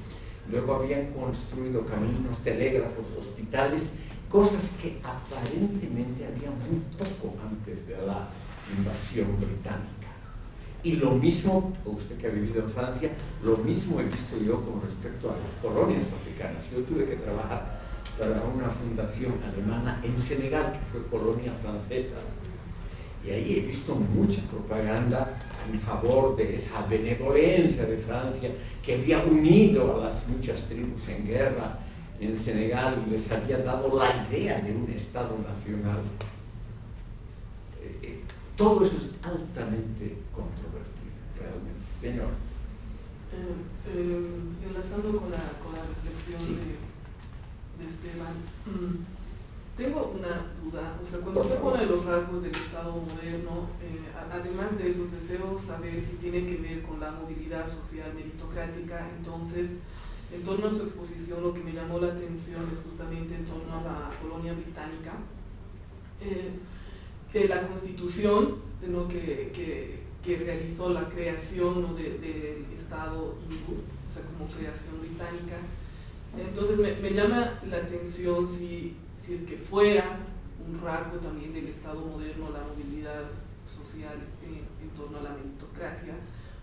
Luego habían construido caminos, telégrafos, hospitales, cosas que aparentemente había muy poco antes de la invasión británica. Y lo mismo, usted que ha vivido en Francia, lo mismo he visto yo con respecto a las colonias africanas. Yo tuve que trabajar para una fundación alemana en Senegal, que fue colonia francesa. Y ahí he visto mucha propaganda en favor de esa benevolencia de Francia, que había unido a las muchas tribus en guerra en Senegal y les había dado la idea de un Estado nacional. Todo eso es altamente controvertido, realmente. Señor. Enlazando con la reflexión Sí. de Esteban, tengo una duda. O sea, cuando usted pone los rasgos del Estado moderno, además de esos deseos, saber si tiene que ver con la movilidad social meritocrática, entonces, en torno a su exposición, lo que me llamó la atención es justamente en torno a la colonia británica, que la Constitución, ¿no? que realizó la creación, ¿no? del Estado hindú, o sea, como creación británica. Entonces me llama la atención si es que fuera un rasgo también del Estado moderno la movilidad social en torno a la meritocracia,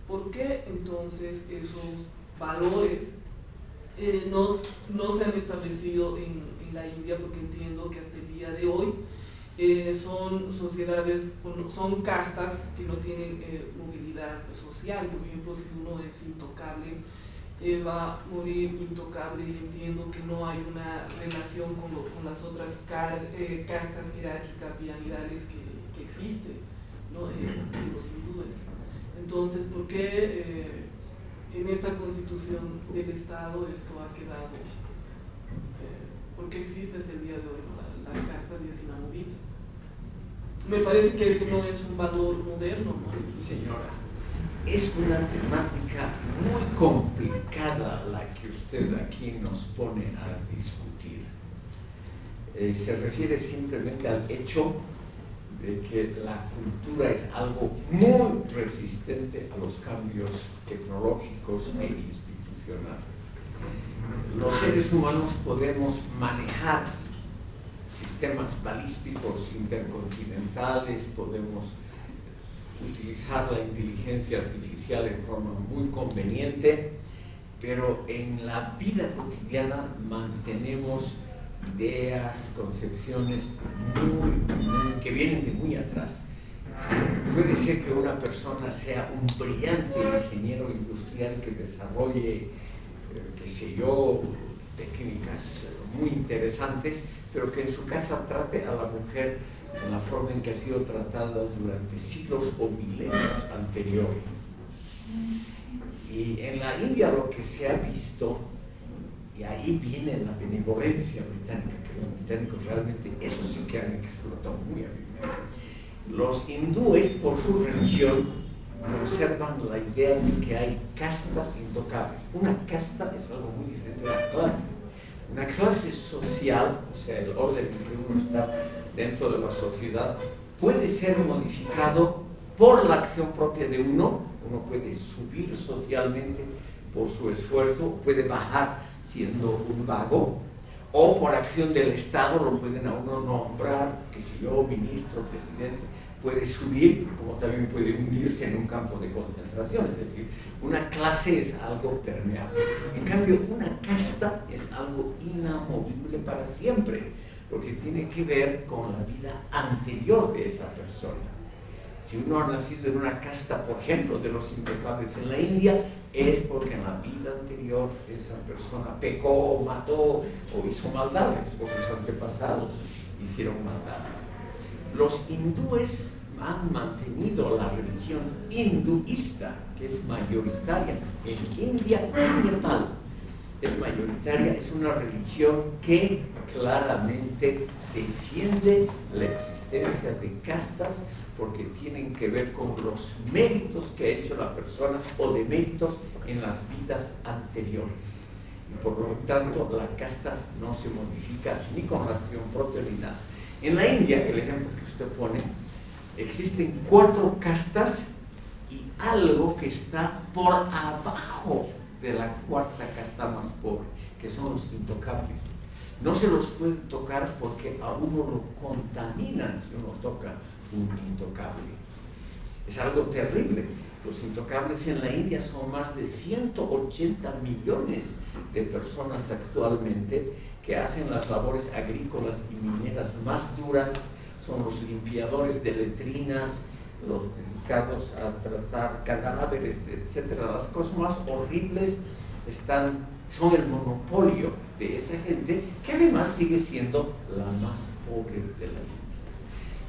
¿por qué entonces esos valores no se han establecido en la India? Porque entiendo que hasta el día de hoy son sociedades, son castas que no tienen movilidad social. Por ejemplo, si uno es intocable, va a morir intocable, y entiendo que no hay una relación con las otras castas jerárquicas piramidales que existen, ¿no? En los hindúes. Entonces, ¿por qué en esta constitución del Estado esto ha quedado? ¿Por qué existe hasta el día de hoy, ¿no? Las castas y es inamovible? Me parece que ese no es un valor moderno, ¿no? Señora, es una temática muy complicada la que usted aquí nos pone a discutir. Se refiere simplemente al hecho de que la cultura es algo muy resistente a los cambios tecnológicos e institucionales. Los seres humanos podemos manejar sistemas balísticos intercontinentales, podemos utilizar la inteligencia artificial en forma muy conveniente, pero en la vida cotidiana mantenemos ideas, concepciones que vienen de muy atrás. Puede ser que una persona sea un brillante ingeniero industrial que desarrolle, qué sé yo, técnicas muy interesantes, pero que en su casa trate a la mujer en la forma en que ha sido tratada durante siglos o milenios anteriores. Y en la India lo que se ha visto, y ahí viene la benevolencia británica, que los británicos realmente eso sí que han explotado muy hábilmente. Los hindúes, por su religión, conservan la idea de que hay castas intocables. Una casta es algo muy diferente de una clase. Una clase social, o sea, el orden en que uno está dentro de la sociedad, puede ser modificado por la acción propia de uno. Uno puede subir socialmente por su esfuerzo, puede bajar siendo un vago, o por acción del Estado lo pueden a uno nombrar, que si yo, ministro, presidente, puede subir, como también puede hundirse en un campo de concentración. Es decir, una clase es algo permeable. En cambio, una casta es algo inamovible para siempre, porque tiene que ver con la vida anterior de esa persona. Si uno ha nacido en una casta, por ejemplo, de los intocables en la India, es porque en la vida anterior esa persona pecó, mató o hizo maldades, o sus antepasados hicieron maldades. Los hindúes han mantenido la religión hinduista, que es mayoritaria en India y Nepal. Es mayoritaria, es una religión que claramente defiende la existencia de castas, porque tienen que ver con los méritos que ha hecho la persona o deméritos en las vidas anteriores. Y por lo tanto, la casta no se modifica ni con la acción propia ni nada. En la India, el ejemplo que usted pone, existen 4 castas y algo que está por abajo de la 4ª casta más pobre, que son los intocables. No se los puede tocar porque a uno lo contaminan si uno toca un intocable. Es algo terrible. Los intocables en la India son más de 180 millones de personas actualmente que hacen las labores agrícolas y mineras más duras. Son los limpiadores de letrinas, los dedicados a tratar cadáveres, etcétera. Las cosas más horribles son el monopolio de esa gente, que además sigue siendo la más pobre de la India.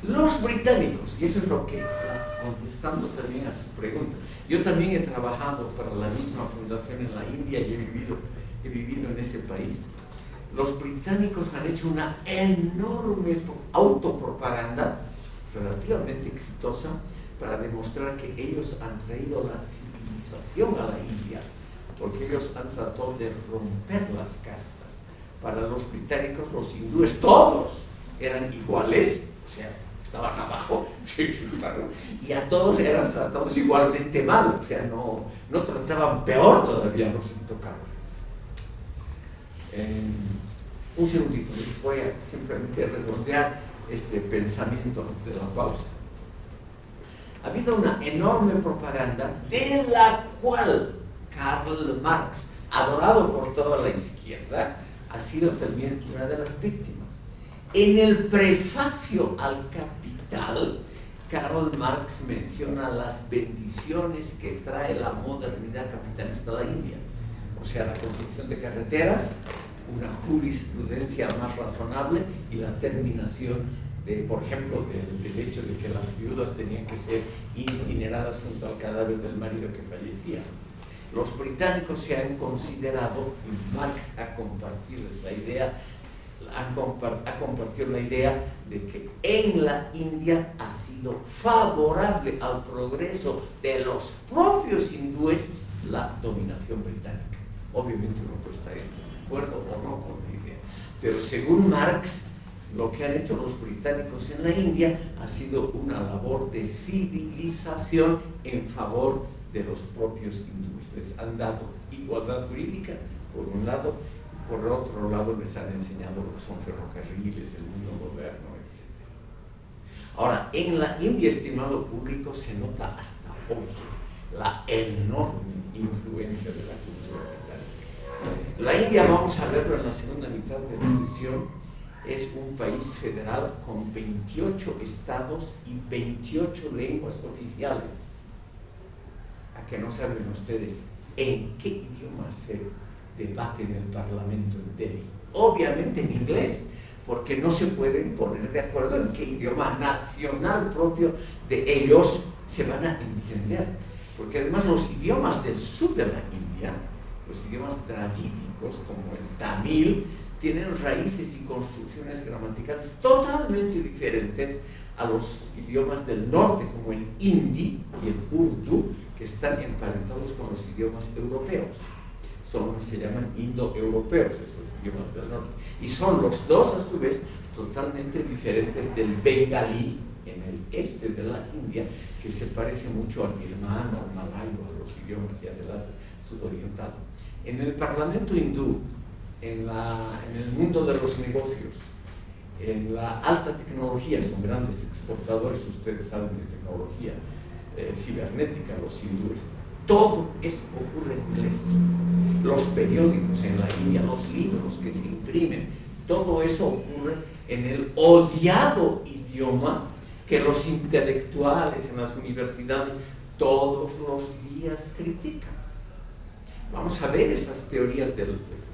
Los británicos, y eso es lo que, contestando también a su pregunta, yo también he trabajado para la misma fundación en la India y he vivido en ese país. Los británicos han hecho una enorme autopropaganda relativamente exitosa para demostrar que ellos han traído la civilización a la India, porque ellos han tratado de romper las castas. Para los británicos, los hindúes todos eran iguales, o sea, estaban abajo, y a todos eran tratados igualmente mal, o sea, no trataban peor todavía a los intocables. Un segundito, les voy a simplemente redondear este pensamiento antes de la pausa. Ha habido una enorme propaganda de la cual Karl Marx, adorado por toda la izquierda, ha sido también una de las víctimas. En el prefacio al Capital, Karl Marx menciona las bendiciones que trae la modernidad capitalista a la India. O sea, la construcción de carreteras, una jurisprudencia más razonable y la terminación por ejemplo, del hecho de que las viudas tenían que ser incineradas junto al cadáver del marido que fallecía. Los británicos se han considerado, y Marx ha compartido esa idea, ha compartido la idea de que en la India ha sido favorable al progreso de los propios hindúes la dominación británica. Obviamente uno puede estar de acuerdo o no con la idea, pero según Marx, lo que han hecho los británicos en la India ha sido una labor de civilización en favor de los propios hindúes. Les han dado igualdad jurídica, por un lado, y por otro lado les han enseñado lo que son ferrocarriles, el mundo moderno, etc. Ahora, en la India, estimado público, se nota hasta hoy la enorme influencia de la cultura británica. La India, vamos a verlo en la segunda mitad de la sesión, es un país federal con 28 estados y 28 lenguas oficiales. ¿A que no saben ustedes en qué idioma se debate en el Parlamento en Delhi? Obviamente en inglés, porque no se pueden poner de acuerdo en qué idioma nacional propio de ellos se van a entender. Porque además los idiomas del sur de la India, los idiomas dravídicos como el tamil, tienen raíces y construcciones gramaticales totalmente diferentes a los idiomas del norte, como el hindi y el urdu, que están emparentados con los idiomas europeos. Se llaman indoeuropeos esos idiomas del norte. Y son los dos, a su vez, totalmente diferentes del bengalí en el este de la India, que se parece mucho al birmano, al malayo, a los idiomas ya del Asia sudoriental. En el Parlamento hindú, en el mundo de los negocios, en la alta tecnología, son grandes exportadores, ustedes saben de tecnología cibernética, los hindúes, todo eso ocurre en inglés. Los periódicos en la India, los libros que se imprimen, todo eso ocurre en el odiado idioma que los intelectuales en las universidades todos los días critican. Vamos a ver esas teorías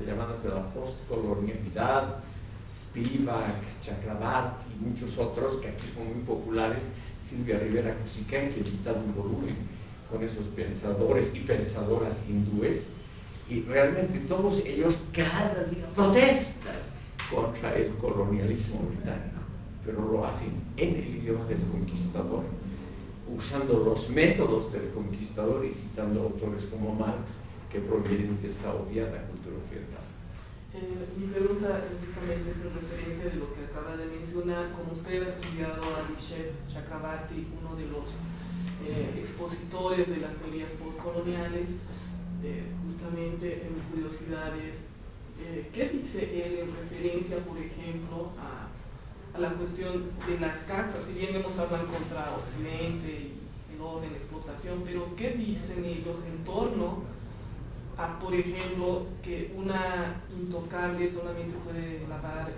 llamadas de la postcolonialidad, Spivak, Chakrabarty y muchos otros que aquí son muy populares. Silvia Rivera Cusicán, que ha editado un volumen con esos pensadores y pensadoras hindúes, y realmente todos ellos cada día protestan contra el colonialismo británico, pero lo hacen en el idioma del conquistador, usando los métodos del conquistador y citando autores como Marx, que provienen de esa odiada cultura occidental. Mi pregunta justamente es en referencia de lo que acaba de mencionar. Como usted ha estudiado a Vishal Chakrabarty, uno de los expositores de las teorías postcoloniales, justamente en curiosidades, ¿qué dice él en referencia, por ejemplo, a la cuestión de las castas? Si bien hemos hablado contra Occidente y en el orden, la explotación, pero ¿qué dicen ellos en torno a, por ejemplo, que una intocable solamente puede lavar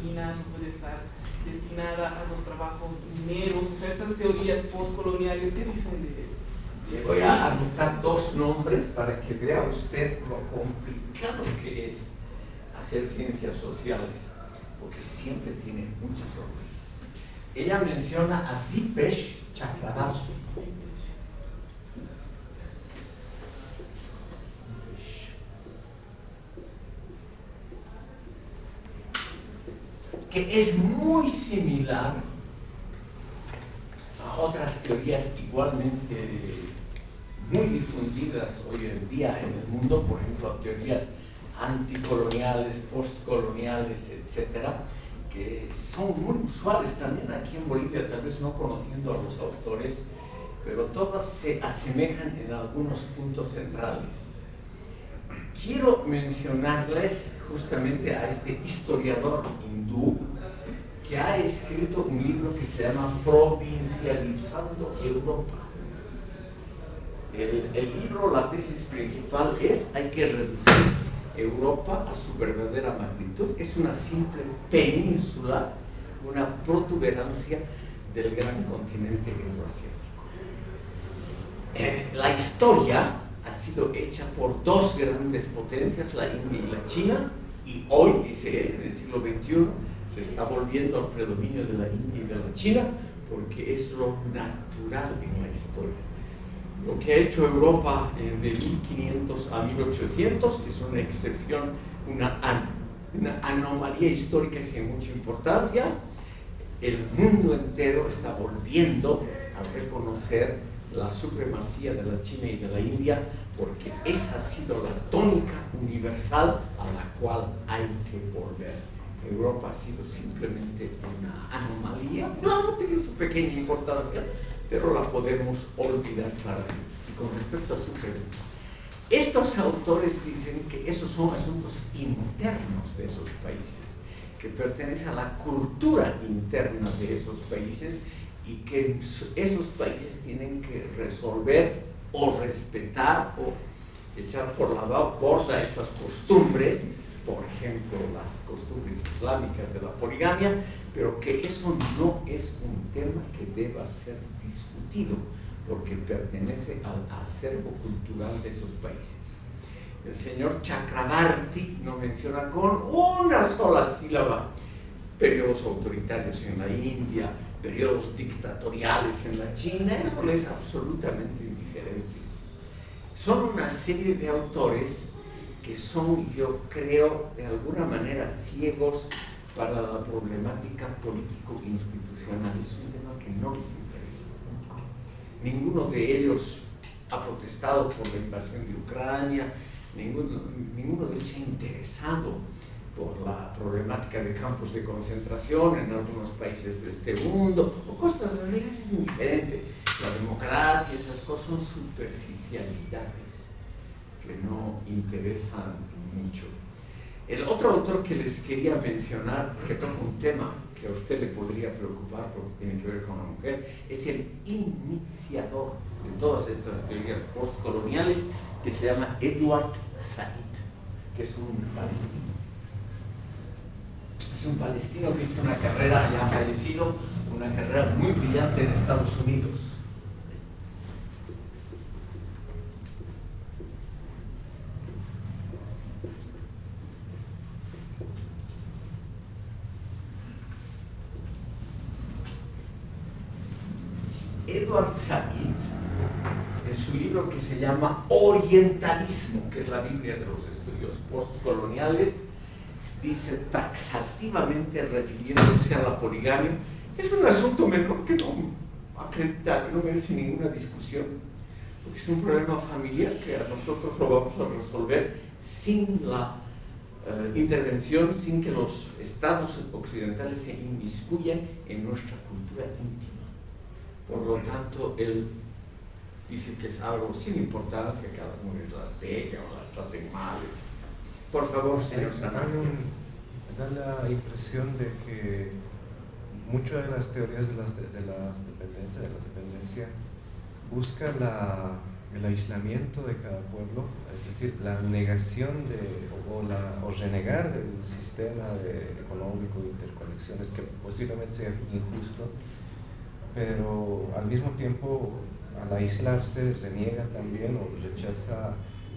ruinas o puede estar destinada a los trabajos mineros? O sea, estas teorías postcoloniales, ¿qué dicen de Le voy a anotar dos nombres para que vea usted lo complicado que es hacer ciencias sociales, porque siempre tiene muchas sorpresas. Ella menciona a Dipesh Chakrabarti. Que es muy similar a otras teorías igualmente muy difundidas hoy en día en el mundo, por ejemplo, teorías anticoloniales, postcoloniales, etcétera, que son muy usuales también aquí en Bolivia, tal vez no conociendo a los autores, pero todas se asemejan en algunos puntos centrales. Quiero mencionarles justamente a este historiador hindú que ha escrito un libro que se llama Provincializando Europa. El libro, la tesis principal es: hay que reducir Europa a su verdadera magnitud. Es una simple península, una protuberancia del gran continente euroasiático. La historia ha sido hecha por dos grandes potencias, la India y la China, y hoy, dice él, en el siglo XXI, se está volviendo al predominio de la India y de la China, porque es lo natural en la historia. Lo que ha hecho Europa de 1500 a 1800 es una excepción, una anomalía histórica sin mucha importancia. El mundo entero está volviendo a reconocer la supremacía de la China y de la India, porque esa ha sido la tónica universal a la cual hay que volver. Europa ha sido simplemente una anomalía, claro, tiene su pequeña importancia, pero la podemos olvidar claramente. Y con respecto a su pregunta, estos autores dicen que esos son asuntos internos de esos países, que pertenecen a la cultura interna de esos países, y que esos países tienen que resolver o respetar o echar por la borda esas costumbres, por ejemplo las costumbres islámicas de la poligamia, pero que eso no es un tema que deba ser discutido, porque pertenece al acervo cultural de esos países. El señor Chakrabarti no menciona con una sola sílaba periodos autoritarios en la India, periodos dictatoriales en la China. Eso le es absolutamente indiferente. Son una serie de autores que son, yo creo, de alguna manera ciegos para la problemática político-institucional. Es un tema que no les interesa. Ninguno de ellos ha protestado por la invasión de Ucrania, ninguno de ellos se ha interesado por la problemática de campos de concentración en algunos países de este mundo, o cosas así. Es indiferente. La democracia, esas cosas son superficialidades que no interesan mucho. El otro autor que les quería mencionar, que toca un tema que a usted le podría preocupar porque tiene que ver con la mujer, es el iniciador de todas estas teorías postcoloniales, que se llama Edward Said, que es un palestino. Es un palestino que hizo una carrera, ya fallecido, una carrera muy brillante en Estados Unidos. Edward Said, en su libro que se llama Orientalismo, que es la Biblia de los estudios postcoloniales, dice taxativamente, refiriéndose a la poligamia, es un asunto menor que no acredita, que no merece ninguna discusión, porque es un problema familiar que a nosotros lo vamos a resolver sin la intervención, sin que los estados occidentales se inmiscuyan en nuestra cultura íntima. Por lo tanto, él dice que es algo sin importancia, que a las mujeres las peguen o las traten mal. Por favor, señor Sanabria. Me da la impresión de que muchas de las teorías de la dependencia busca el aislamiento de cada pueblo, es decir, la negación o renegar del sistema económico de interconexiones, que posiblemente sea injusto, pero al mismo tiempo, al aislarse, reniega también o rechaza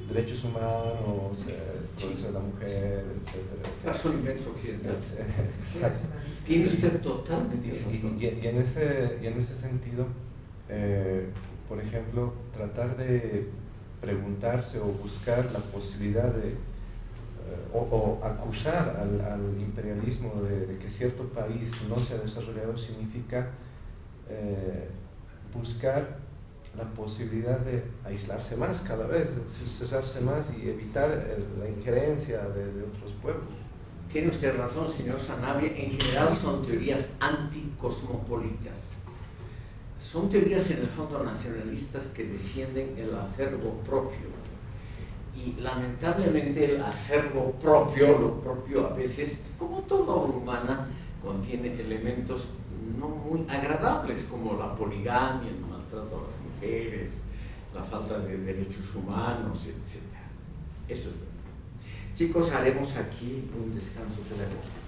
derechos humanos, el progreso de la mujer, etc. Son inventos occidentales. Exacto. Tiene usted totalmente razón. Y en ese sentido, por ejemplo, tratar de preguntarse o buscar la posibilidad de, o acusar al imperialismo de que cierto país no se ha desarrollado significa buscar la posibilidad de aislarse más cada vez, de cerrarse más y evitar la injerencia de otros pueblos. Tiene usted razón, señor Sanabria. En general son teorías anticosmopolitas. Son teorías en el fondo nacionalistas que defienden el acervo propio. Y lamentablemente el acervo propio, lo propio a veces, como toda obra humana, contiene elementos no muy agradables, como la poligamia, el maltrato a las mujeres, la falta de derechos humanos, etc. Eso es verdad. Chicos, haremos aquí un descanso pedagógico.